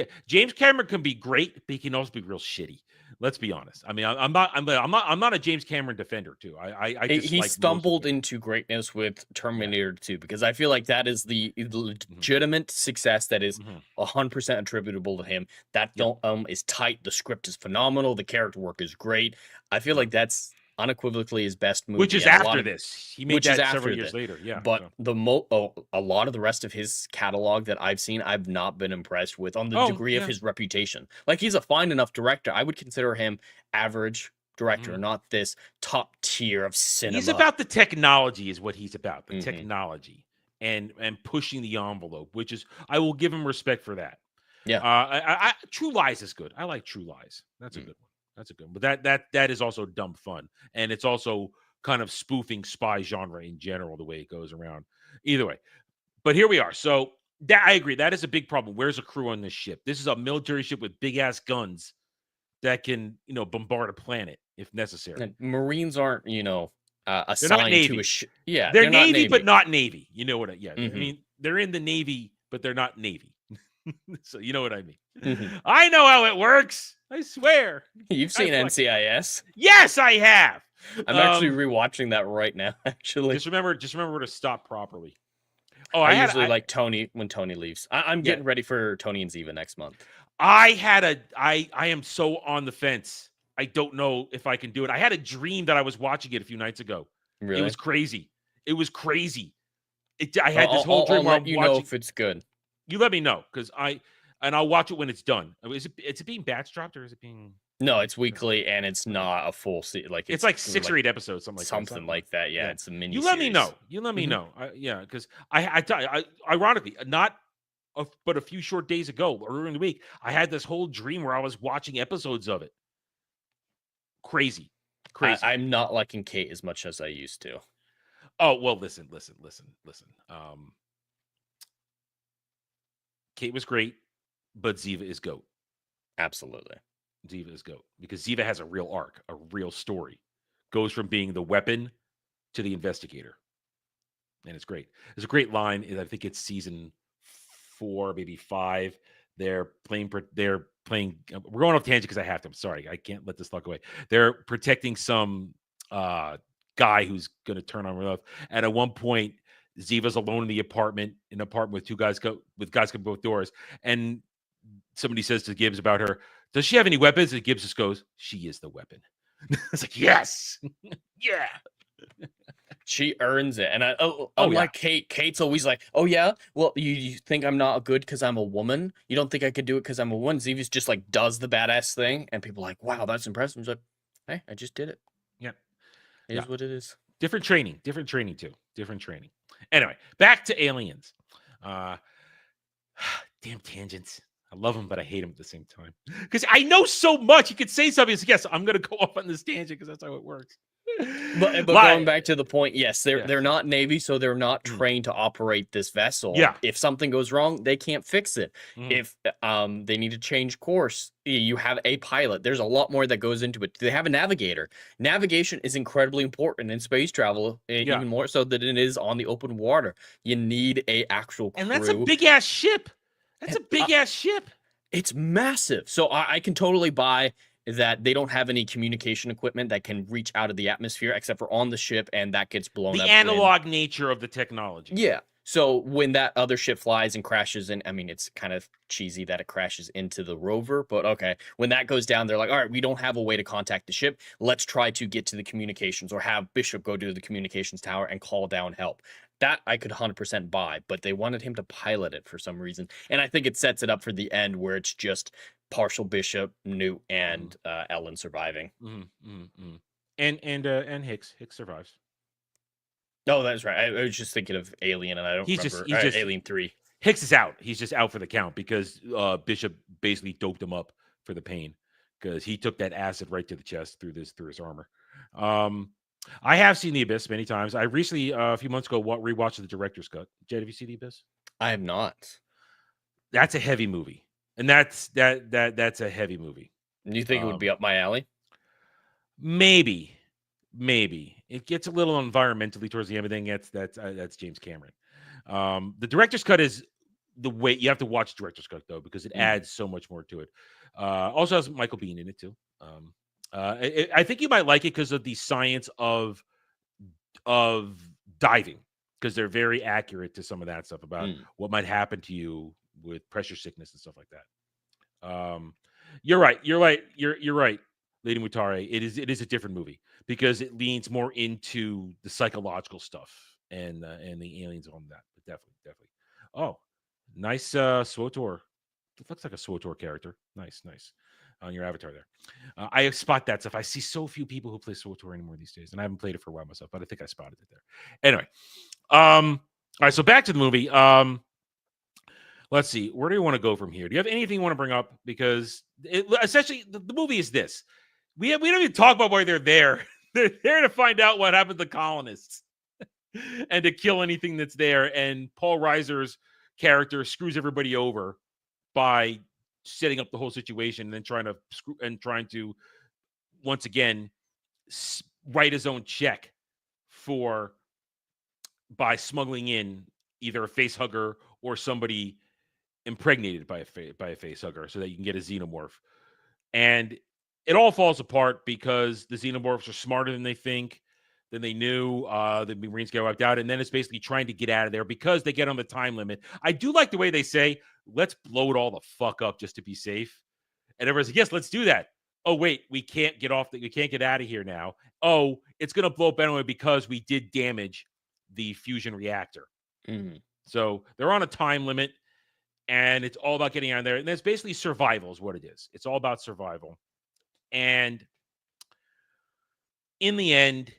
Cameron can be great, but he can also be real shitty. Let's be honest. I mean, I'm not a James Cameron defender too. I just He like stumbled into greatness with Terminator 2 because I feel like that is the legitimate success that is 100% attributable to him. That film is tight. The script is phenomenal. The character work is great. I feel like that's unequivocally his best movie. Which is after this. He made that several years later. Yeah. But a lot of the rest of his catalog that I've seen, I've not been impressed with on the degree of his reputation. Like, he's a fine enough director. I would consider him average director, not this top tier of cinema. He's about the technology is what he's about. The technology and pushing the envelope, which is, I will give him respect for that. Yeah. True Lies is good. I like True Lies. That's a good one. That's a good one. But that is also dumb fun. And it's also kind of spoofing spy genre in general, the way it goes around. Either way. But here we are. So that, I agree. That is a big problem. Where's a crew on this ship? This is a military ship with big ass guns that can, bombard a planet if necessary. And Marines aren't, assigned to a ship. Yeah. They're Navy, but not Navy. You know what I mean, they're in the Navy, but they're not Navy. So you know what I mean. I know how it works. I swear. You've seen NCIS. Yes, I have. I'm actually rewatching that right now. Actually, just remember to stop properly. Oh, I usually like Tony when Tony leaves. I'm getting ready for Tony and Ziva next month. I am so on the fence. I don't know if I can do it. I had a dream that I was watching it a few nights ago. Really? It was crazy. I had this whole dream where I'm watching. Know if it's good. You let me know, because I'll watch it when it's done. Is it being batch dropped, or is it being? No, it's weekly, and it's not a full season. Like it's like 6 or 8 episodes, something like that. Yeah, it's a mini. You let me know. Because I ironically but a few short days ago, earlier in the week, I had this whole dream where I was watching episodes of it. Crazy. I'm not liking Kate as much as I used to. Oh well, listen. Kate was great, but Ziva is GOAT. Absolutely. Ziva is GOAT because Ziva has a real arc, a real story. Goes from being the weapon to the investigator. And it's great. There's a great line. I think it's season 4, maybe 5. They're playing. We're going off tangent because I have to. I'm sorry. I can't let this thought go away. They're protecting some guy who's going to turn on her love. And at one point, Ziva's alone in an apartment with two guys with guys come both doors, and somebody says to Gibbs about her, "Does she have any weapons?" And Gibbs just goes, "She is the weapon." It's like, yes, yeah. She earns it, and unlike Kate, Kate's always like, "Oh yeah, well you think I'm not good because I'm a woman? You don't think I could do it because I'm a woman?" Ziva's just like does the badass thing, and people are like, "Wow, that's impressive." He's like, "Hey, I just did it." Yeah, it is what it is. Different training too. Different training. Anyway, back to Aliens. Damn tangents. I love them, but I hate them at the same time. Because I know so much. You could say something. It's, yes, I'm going to go off on this tangent because that's how it works. But going back to the point, yes, they're not Navy, so they're not trained to operate this vessel. Yeah. If something goes wrong, they can't fix it. If they need to change course, you have a pilot. There's a lot more that goes into it. They have a navigator. Navigation is incredibly important in space travel, even more so than it is on the open water. You need a actual crew. And that's a big ass ship. That's a big ass ship. It's massive. So I can totally buy that they don't have any communication equipment that can reach out of the atmosphere except for on the ship, and that gets blown up. The analog nature of the technology. Yeah. So when that other ship flies and crashes in, I mean, it's kind of cheesy that it crashes into the rover, but okay. When that goes down, they're like, all right, we don't have a way to contact the ship. Let's try to get to the communications, or have Bishop go to the communications tower and call down help. That I could 100% buy, but they wanted him to pilot it for some reason. And I think it sets it up for the end where it's just partial Bishop, Newt, and Ellen surviving. And Hicks survives. No, that's right. I was just thinking of Alien, and I don't remember. Alien 3. Hicks is out. He's just out for the count because Bishop basically doped him up for the pain because he took that acid right to the chest through his armor. I have seen The Abyss many times. I recently, a few months ago, rewatched the director's cut. Jed, have you seen The Abyss? I have not. That's a heavy movie, and that's a heavy movie. You think it would be up my alley? Maybe it gets a little environmentally towards the end, but then that's James Cameron. The director's cut is the way you have to watch the director's cut though, because it adds so much more to it. Also has Michael Biehn in it too. I think you might like it because of the science of diving, because they're very accurate to some of that stuff about what might happen to you with pressure sickness and stuff like that. You're right, Lady Mutare. It is a different movie because it leans more into the psychological stuff and the aliens on that. But definitely. Oh, nice SWTOR. It looks like a SWTOR character. Nice on your avatar there. I spot that stuff. I see so few people who play SWTOR anymore these days, and I haven't played it for a while myself, but I think I spotted it there. Anyway, all right. So back to the movie. Let's see. Where do you want to go from here? Do you have anything you want to bring up? Because essentially, the movie is this. We don't even talk about why they're there. They're there to find out what happened to the colonists and to kill anything that's there. And Paul Reiser's character screws everybody over by setting up the whole situation and then trying to once again write his own check by smuggling in either a face hugger or somebody impregnated by a face hugger so that you can get a xenomorph. And it all falls apart because the xenomorphs are smarter than they knew. The Marines get wiped out, and then it's basically trying to get out of there because they get on the time limit. I do like the way they say, let's blow it all the fuck up just to be safe. And everyone's like, yes, let's do that. Oh, wait, we can't get out of here now. Oh, it's going to blow up anyway because we did damage the fusion reactor. So they're on a time limit, and it's all about getting out of there. And it's basically survival is what it is. It's all about survival. And in the end,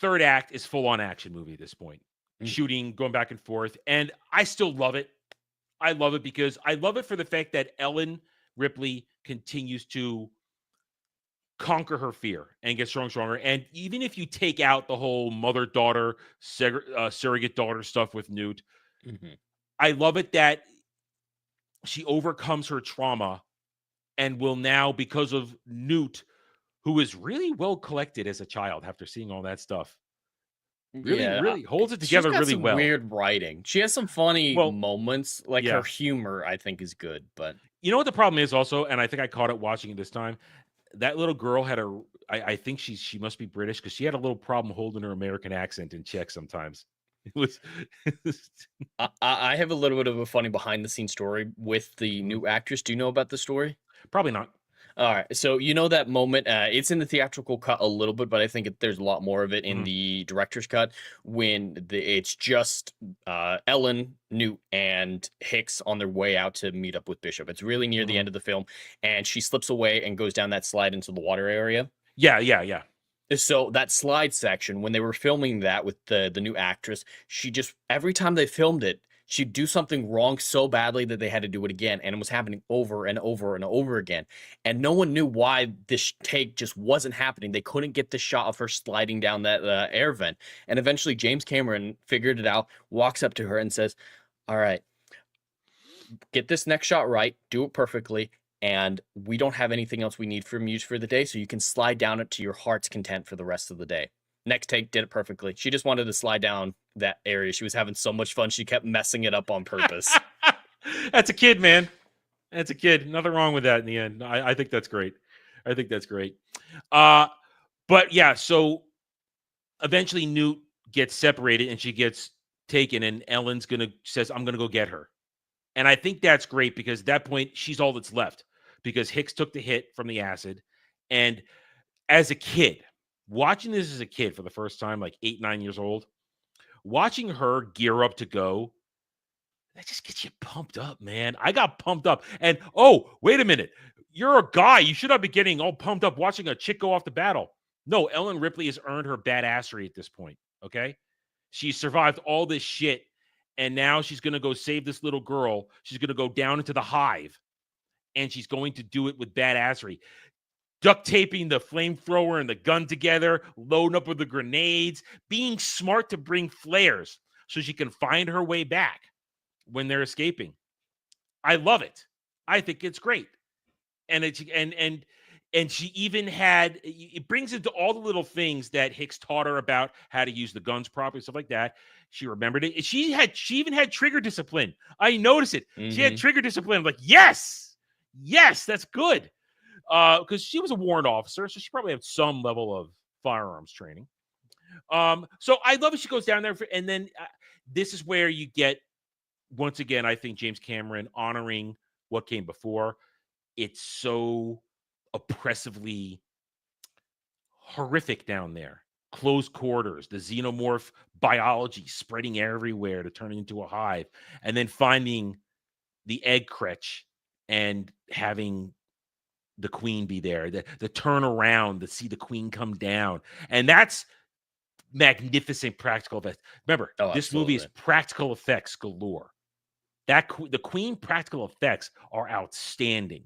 third act is full-on action movie at this point. Shooting, going back and forth. And I still love it. I love it because I love it for the fact that Ellen Ripley continues to conquer her fear and get stronger. And even if you take out the whole mother-daughter, surrogate daughter stuff with Newt, I love it that she overcomes her trauma and will now, because of Newt, who is really well collected as a child after seeing all that stuff, really holds it together really well. Weird writing. She has some funny moments. Like her humor, I think, is good. But you know what the problem is also, and I think I caught it watching it this time. That little girl had I think she must be British because she had a little problem holding her American accent in check sometimes. It was. I have a little bit of a funny behind the scenes story with the new actress. Do you know about the story? Probably not. All right. So you know that moment, it's in the theatrical cut a little bit, but I think there's a lot more of it in the director's cut when it's just Ellen, Newt, and Hicks on their way out to meet up with Bishop. It's really near the end of the film, and she slips away and goes down that slide into the water area. Yeah. So that slide section, when they were filming that with the new actress, she just, every time they filmed it, she'd do something wrong so badly that they had to do it again. And it was happening over and over and over again. And no one knew why this take just wasn't happening. They couldn't get the shot of her sliding down that air vent. And eventually James Cameron figured it out, walks up to her and says, all right, get this next shot right, do it perfectly. And we don't have anything else we need from you for the day, so you can slide down it to your heart's content for the rest of the day. Next take, did it perfectly. She just wanted to slide down that area. She was having so much fun, she kept messing it up on purpose. That's a kid, man. That's a kid. Nothing wrong with that in the end. I think that's great. But yeah, so eventually Newt gets separated and she gets taken, and Ellen's says, I'm gonna go get her. And I think that's great because at that point, she's all that's left because Hicks took the hit from the acid. And as a kid, watching this as a kid for the first time, like 8, 9 years old, watching her gear up to go, that just gets you pumped up, man. I got pumped up. And, oh, wait a minute. You're a guy. You should not be getting all pumped up watching a chick go off to battle. No, Ellen Ripley has earned her badassery at this point, okay? She survived all this shit. And now she's going to go save this little girl. She's going to go down into the hive. And she's going to do it with badassery. Duct taping the flamethrower and the gun together. Loading up with the grenades. Being smart to bring flares so she can find her way back when they're escaping. I love it. I think it's great. And she even had, it brings into all the little things that Hicks taught her about how to use the guns properly, stuff like that. She remembered it. She even had trigger discipline. I noticed it. She had trigger discipline. I'm like, yes, that's good. because she was a warrant officer, so she probably had some level of firearms training. So I love it. She goes down there, and then this is where you get, once again, I think James Cameron honoring what came before. It's so oppressively horrific down there. Close quarters, the xenomorph biology spreading everywhere to turn it into a hive, and then finding the egg cretch and having the queen be there, the turn around to see the queen come down. And that's magnificent practical effects. Remember, this movie is practical effects galore. The queen practical effects are outstanding.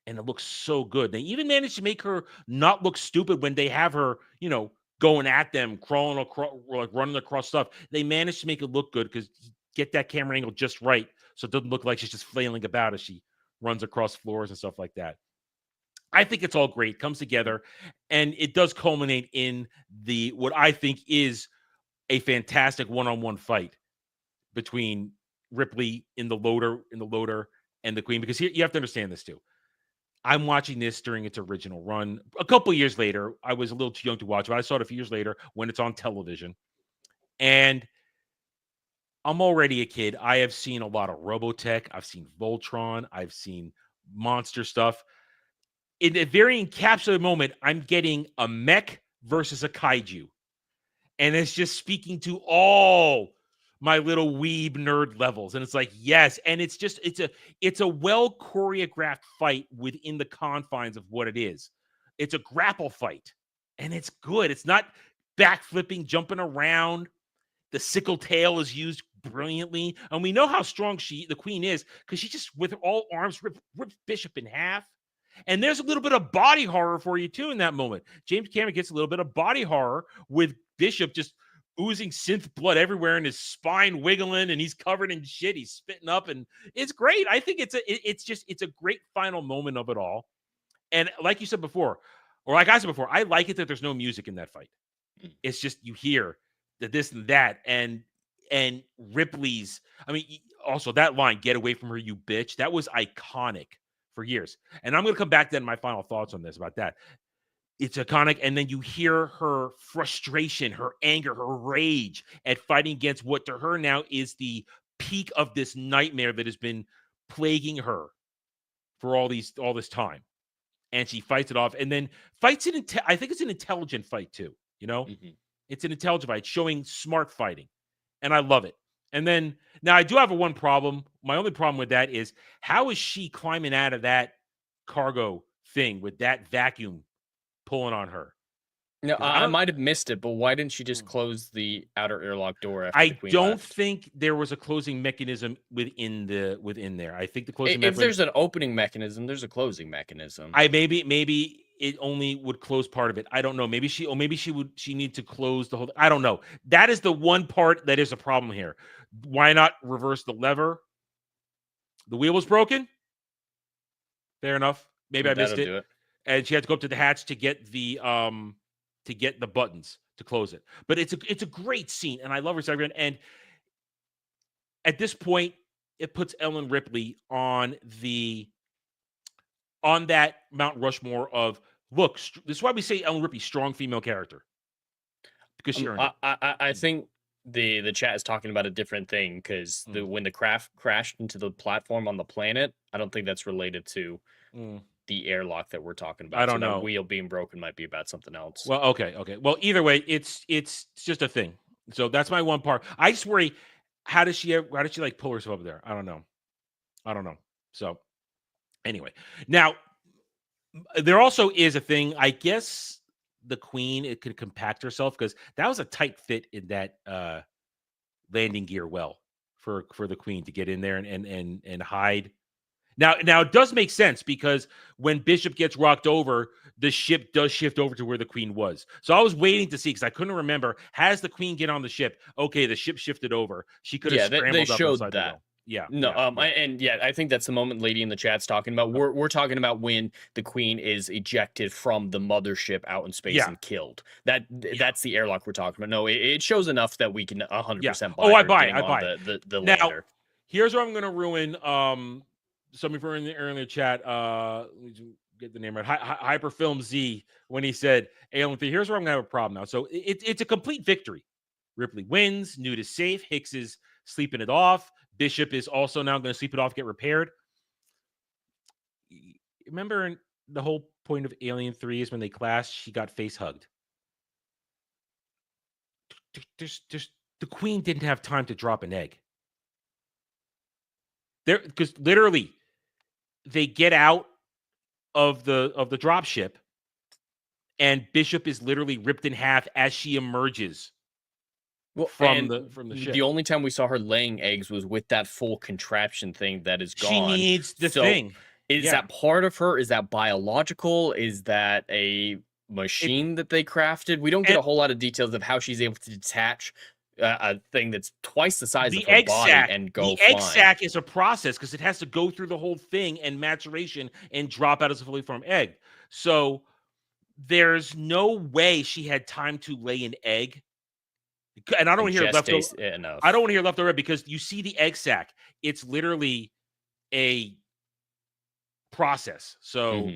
And it looks so good. They even managed to make her not look stupid when they have her, going at them, crawling across, like running across stuff. They managed to make it look good because get that camera angle just right, so it doesn't look like she's just flailing about as she runs across floors and stuff like that. I think it's all great, comes together, and it does culminate in what I think is a fantastic one-on-one fight between Ripley in the loader and the queen. Because here you have to understand this too. I'm watching this during its original run. A couple years later, I was a little too young to watch, but I saw it a few years later when it's on television. And I'm already a kid. I have seen a lot of Robotech. I've seen Voltron. I've seen monster stuff. In a very encapsulated moment, I'm getting a mech versus a kaiju. And it's just speaking to all my little weeb nerd levels. And it's like, yes. And it's a well choreographed fight within the confines of what it is. It's a grapple fight, and it's good. It's not backflipping, jumping around. The sickle tail is used brilliantly. And we know how strong the queen is, because she just, with all arms, rips Bishop in half. And there's a little bit of body horror for you too in that moment. James Cameron gets a little bit of body horror with Bishop just oozing synth blood everywhere and his spine wiggling, and he's covered in shit. He's spitting up, and it's great. I think it's a great final moment of it all. And like you said before, or like I said before, I like it that there's no music in that fight. It's just you hear the this and that, and Ripley's. I mean, also that line, "Get away from her, you bitch," that was iconic for years. And I'm going to come back then my final thoughts on this about that. It's iconic. And then you hear her frustration, her anger, her rage at fighting against what to her now is the peak of this nightmare that has been plaguing her for all this time. And she fights it off, and then fights it. I think it's an intelligent fight too. It's an intelligent fight showing smart fighting. And I love it. And then now I do have one problem. My only problem with that is, how is she climbing out of that cargo thing with that vacuum pulling on her? No, I might have missed it, but why didn't she just close the outer airlock door after I the queen don't left? think there was a closing mechanism within there. I think the closing If mechanism, there's an opening mechanism, there's a closing mechanism. Maybe it only would close part of it. I don't know. Maybe she need to close the whole. I don't know. That is the one part that is a problem here. Why not reverse the lever? The wheel was broken. Fair enough. Maybe I missed it. And she had to go up to the hatch to get the buttons to close it. But it's a great scene, and I love her segment. And at this point, it puts Ellen Ripley on that Mount Rushmore of, look, this is why we say Ellen Ripley, strong female character, because she earned it. I think the chat is talking about a different thing, because when the craft crashed into the platform on the planet, I don't think that's related to the airlock that we're talking about. I don't know. That wheel being broken might be about something else. Well, okay. Well, either way, it's just a thing. So that's my one part. I just worry, how did she like pull herself up there? I don't know. So anyway, now there also is a thing. I guess the queen, it could compact herself, because that was a tight fit in that landing gear well for the queen to get in there and hide. Now it does make sense, because when Bishop gets rocked over, the ship does shift over to where the queen was. So I was waiting to see, because I couldn't remember, has the queen get on the ship? Okay, the ship shifted over. She could have scrambled they up showed inside that. the wheel. Yeah. No, I think that's the moment lady in the chat's talking about. We're talking about when the queen is ejected from the mothership out in space and killed. That's the airlock we're talking about. No, it shows enough that we can 100% buy. I buy the now, lander. Here's where I'm going to ruin somebody from in the earlier chat. get the name right, Hyperfilm Z, when he said, Alien 3, here's where I'm going to have a problem now. So it's a complete victory. Ripley wins. Newt is safe. Hicks is sleeping it off. Bishop is also now going to sleep it off, get repaired. Remember the whole point of Alien 3 is when they clashed, she got face hugged. There's the Queen didn't have time to drop an egg. There, because literally they get out of the dropship, and Bishop is literally ripped in half as she emerges from the ship. The only time we saw her laying eggs was with that full contraption thing that is gone. She needs the thing. Is that part of her? Is that biological? Is that a machine that they crafted? We don't get a whole lot of details of how she's able to detach a thing that's twice the size of her body and go flying. The egg sac is a process because it has to go through the whole thing and maturation and drop out as a fully formed egg. So there's no way she had time to lay an egg. And I don't want to hear leftover. I don't want to hear leftover because you see the egg sac. It's literally a process. So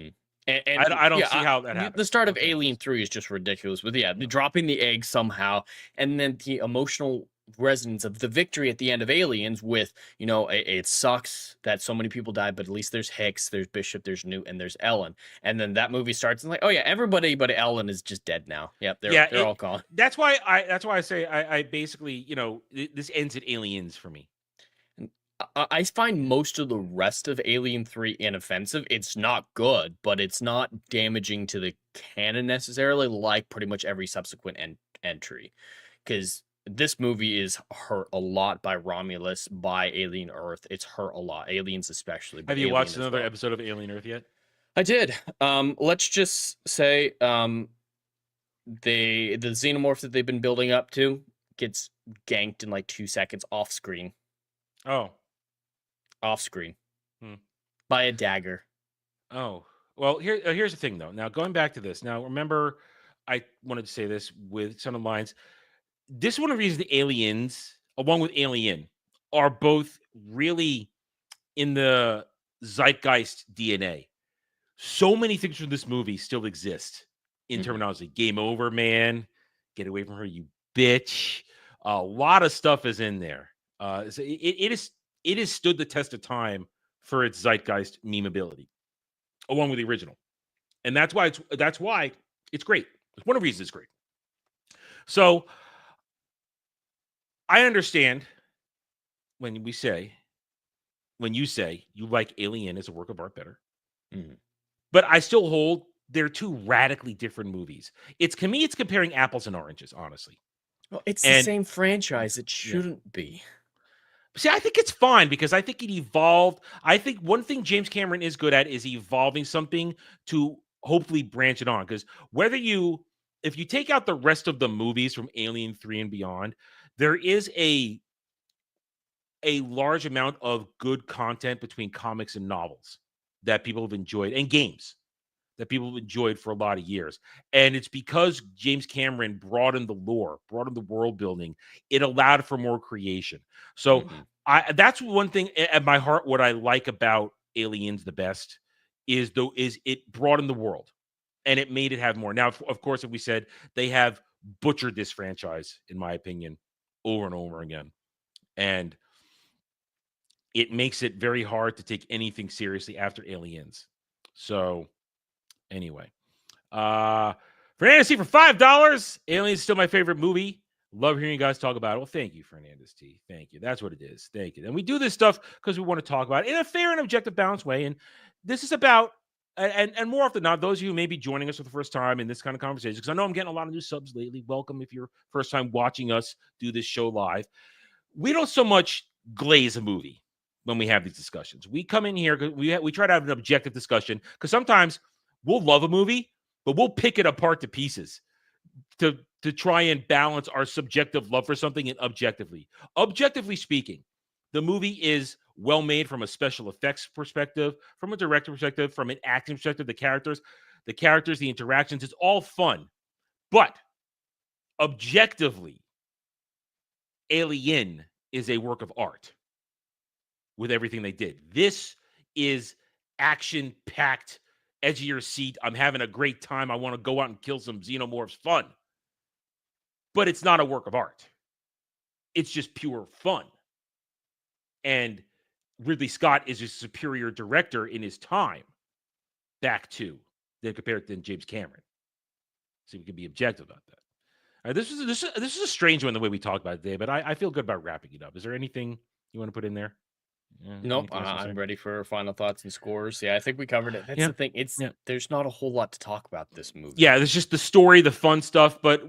I don't see how that happens. The start of Alien 3 is just ridiculous. But yeah, dropping the egg somehow, and then the emotional resonance of the victory at the end of Aliens with, it sucks that so many people died, but at least there's Hicks, there's Bishop, there's Newt, and there's Ellen. And then that movie starts and like, oh yeah, everybody but Ellen is just dead now. Yep, they're all gone. That's why I say I basically, this ends at Aliens for me. I find most of the rest of Alien 3 inoffensive. It's not good, but it's not damaging to the canon necessarily, like pretty much every subsequent entry. Because this movie is hurt a lot by Romulus, by Alien Earth. It's hurt a lot. Aliens especially. Have you watched another episode of Alien Earth yet? I did. Let's just say the xenomorph that they've been building up to gets ganked in like 2 seconds off screen. Oh. Off screen. By a dagger. Oh. Well, here's the thing, though. Now, going back to this. Now, remember, I wanted to say this with some of the lines. This is one of the reasons the Aliens, along with Alien, are both really in the zeitgeist DNA. So many things from this movie still exist in terminology. Game over, man. Get away from her, you bitch. A lot of stuff is in there. So it has stood the test of time for its zeitgeist memeability, along with the original. And that's why it's great. It's one of the reasons it's great. So I understand when you say you like Alien as a work of art better. But I still hold they're two radically different movies. It's comparing apples and oranges, honestly. Well, it's the same franchise. It shouldn't be. See, I think it's fine because I think it evolved. I think one thing James Cameron is good at is evolving something to hopefully branch it on. Because if you take out the rest of the movies from Alien 3 and beyond, there is a large amount of good content between comics and novels that people have enjoyed, and games that people have enjoyed for a lot of years. And it's because James Cameron broadened the lore, broadened the world building. It allowed for more creation. So that's one thing at my heart. What I like about Aliens the best is it broadened the world and it made it have more. Now, of course, if we said they have butchered this franchise, in my opinion, over and over again. And it makes it very hard to take anything seriously after Aliens. So anyway, Fernandez T for $5. Aliens is still my favorite movie. Love hearing you guys talk about it. Well, thank you, Fernandez T. Thank you. That's what it is. Thank you. And we do this stuff because we want to talk about it in a fair and objective, balanced way. And this is about, and more often than not, those of you who may be joining us for the first time in this kind of conversation, because I know I'm getting a lot of new subs lately. Welcome if you're first time watching us do this show live. We don't so much glaze a movie when we have these discussions. We come in here because we try to have an objective discussion, because sometimes we'll love a movie, but we'll pick it apart to pieces to try and balance our subjective love for something and objectively. Objectively speaking, the movie is well made from a special effects perspective, from a director perspective, from an acting perspective, the characters, the interactions, it's all fun. But objectively, Alien is a work of art with everything they did. This is action-packed edge of your seat. I'm having a great time. I want to go out and kill some xenomorphs. Fun. But it's not a work of art. It's just pure fun. And Ridley Scott is a superior director in his time back to than compared to James Cameron. So we can be objective about that. This is a strange one the way we talked about it today, but I feel good about wrapping it up. Is there anything you want to put in there? Yeah, Nope, anything else to say? I'm ready for final thoughts and scores. Yeah, I think we covered it. That's Yeah, the thing. There's not a whole lot to talk about this movie. Yeah, there's just the story, the fun stuff, but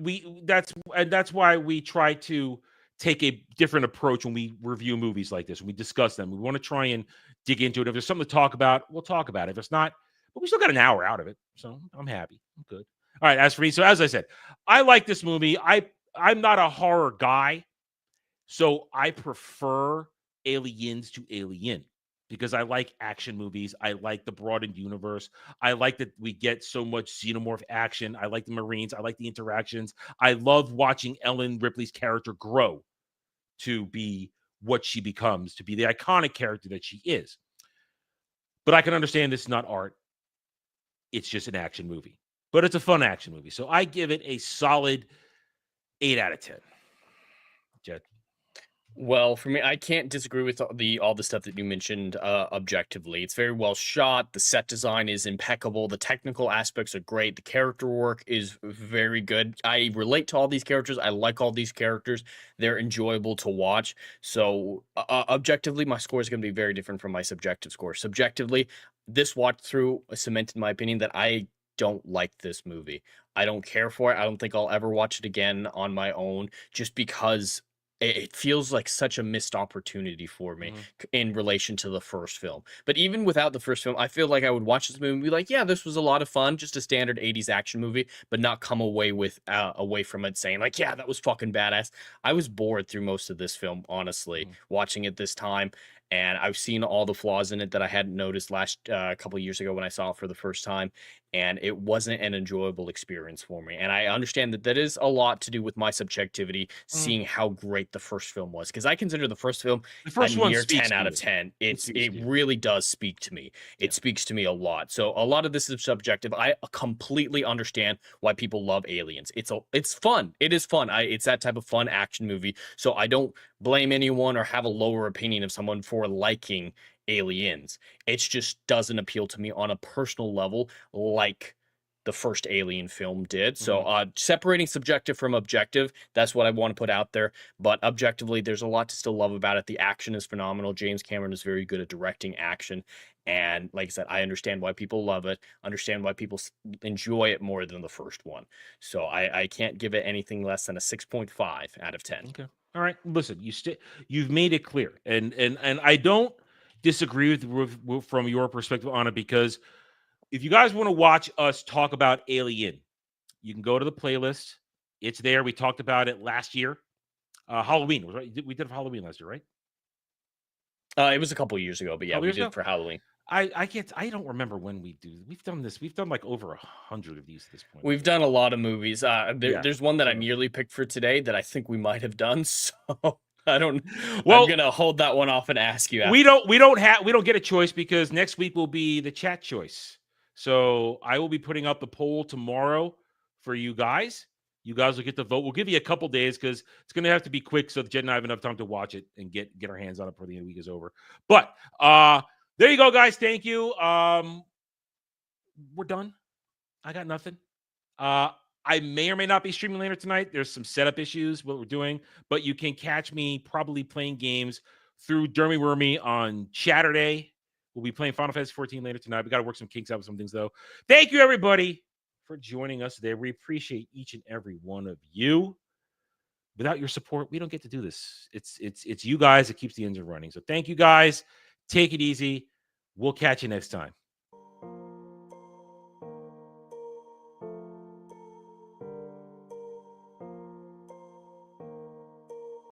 that's why we try to take a different approach when we review movies like this. When we discuss them, we want to try and dig into it. If there's something to talk about, we'll talk about it. If it's not, but we still got an hour out of it, so I'm happy. I'm good. All right. As for me, so as I said, I like this movie. I'm not a horror guy, so I prefer Aliens to Alien because I like action movies. I like the broadened universe. I like that we get so much xenomorph action. I like the Marines. I like the interactions. I love watching Ellen Ripley's character grow to be what she becomes, to be the iconic character that she is. But I can understand this is not art. It's just an action movie. But it's a fun action movie. So I give it a solid 8 out of 10. Jed. Well, for me, I can't disagree with all the stuff that you mentioned objectively. It's very well shot. The set design is impeccable. The technical aspects are great. The character work is very good. I relate to all these characters. I like all these characters. They're enjoyable to watch. So objectively, my score is going to be very different from my subjective score. Subjectively, this watch through cemented my opinion that I don't like this movie. I don't care for it. I don't think I'll ever watch it again on my own just because it feels like such a missed opportunity for me in relation to the first film. But even without the first film, I feel like I would watch this movie and be like, yeah, this was a lot of fun, just a standard 80s action movie, but not come away from it saying like, yeah, that was fucking badass. I was bored through most of this film, honestly, watching it this time. And I've seen all the flaws in it that I hadn't noticed a couple of years ago when I saw it for the first time. And it wasn't an enjoyable experience for me. And I understand that is a lot to do with my subjectivity, seeing how great the first film was. Because I consider the first film a near 10 out of 10. It really does speak to me. It speaks to me a lot. So a lot of this is subjective. I completely understand why people love Aliens. It's fun. It is fun. It's that type of fun action movie. So I don't blame anyone or have a lower opinion of someone for liking Aliens. It just doesn't appeal to me on a personal level like the first Alien film did. So separating subjective from objective, that's what I want to put out there. But objectively, there's a lot to still love about it. The action is phenomenal. James Cameron is very good at directing action. And like I said, I understand why people love it, understand why people enjoy it more than the first one. So I can't give it anything less than a 6.5 out of 10. Okay. All right. Listen, you've made it clear. And I don't disagree with from your perspective on it, because if you guys want to watch us talk about Alien, you can go to the playlist. It's there. We talked about it last year. Halloween was right. We did Halloween last year, right? It was a couple years ago, but yeah, we did it for Halloween. I don't remember when we do. We've done this. We've done like over 100 of these at this point. We've done a lot of movies. There's one that I nearly picked for today that I think we might have done. So I don't. Well, I'm gonna hold that one off and ask you. We don't get a choice because next week will be the chat choice. So I will be putting up the poll tomorrow for you guys. You guys will get to vote. We'll give you a couple days because it's going to have to be quick so that Jed and I have enough time to watch it and get our hands on it before the end of the week is over. But there you go, guys. Thank you. We're done. I got nothing. I may or may not be streaming later tonight. There's some setup issues, what we're doing. But you can catch me probably playing games through Dermy Wormy on Saturday. We'll be playing Final Fantasy 14 later tonight. We got to work some kinks out with some things, though. Thank you, everybody, for joining us today. We appreciate each and every one of you. Without your support, we don't get to do this. It's you guys that keeps the engine running. So thank you, guys. Take it easy. We'll catch you next time.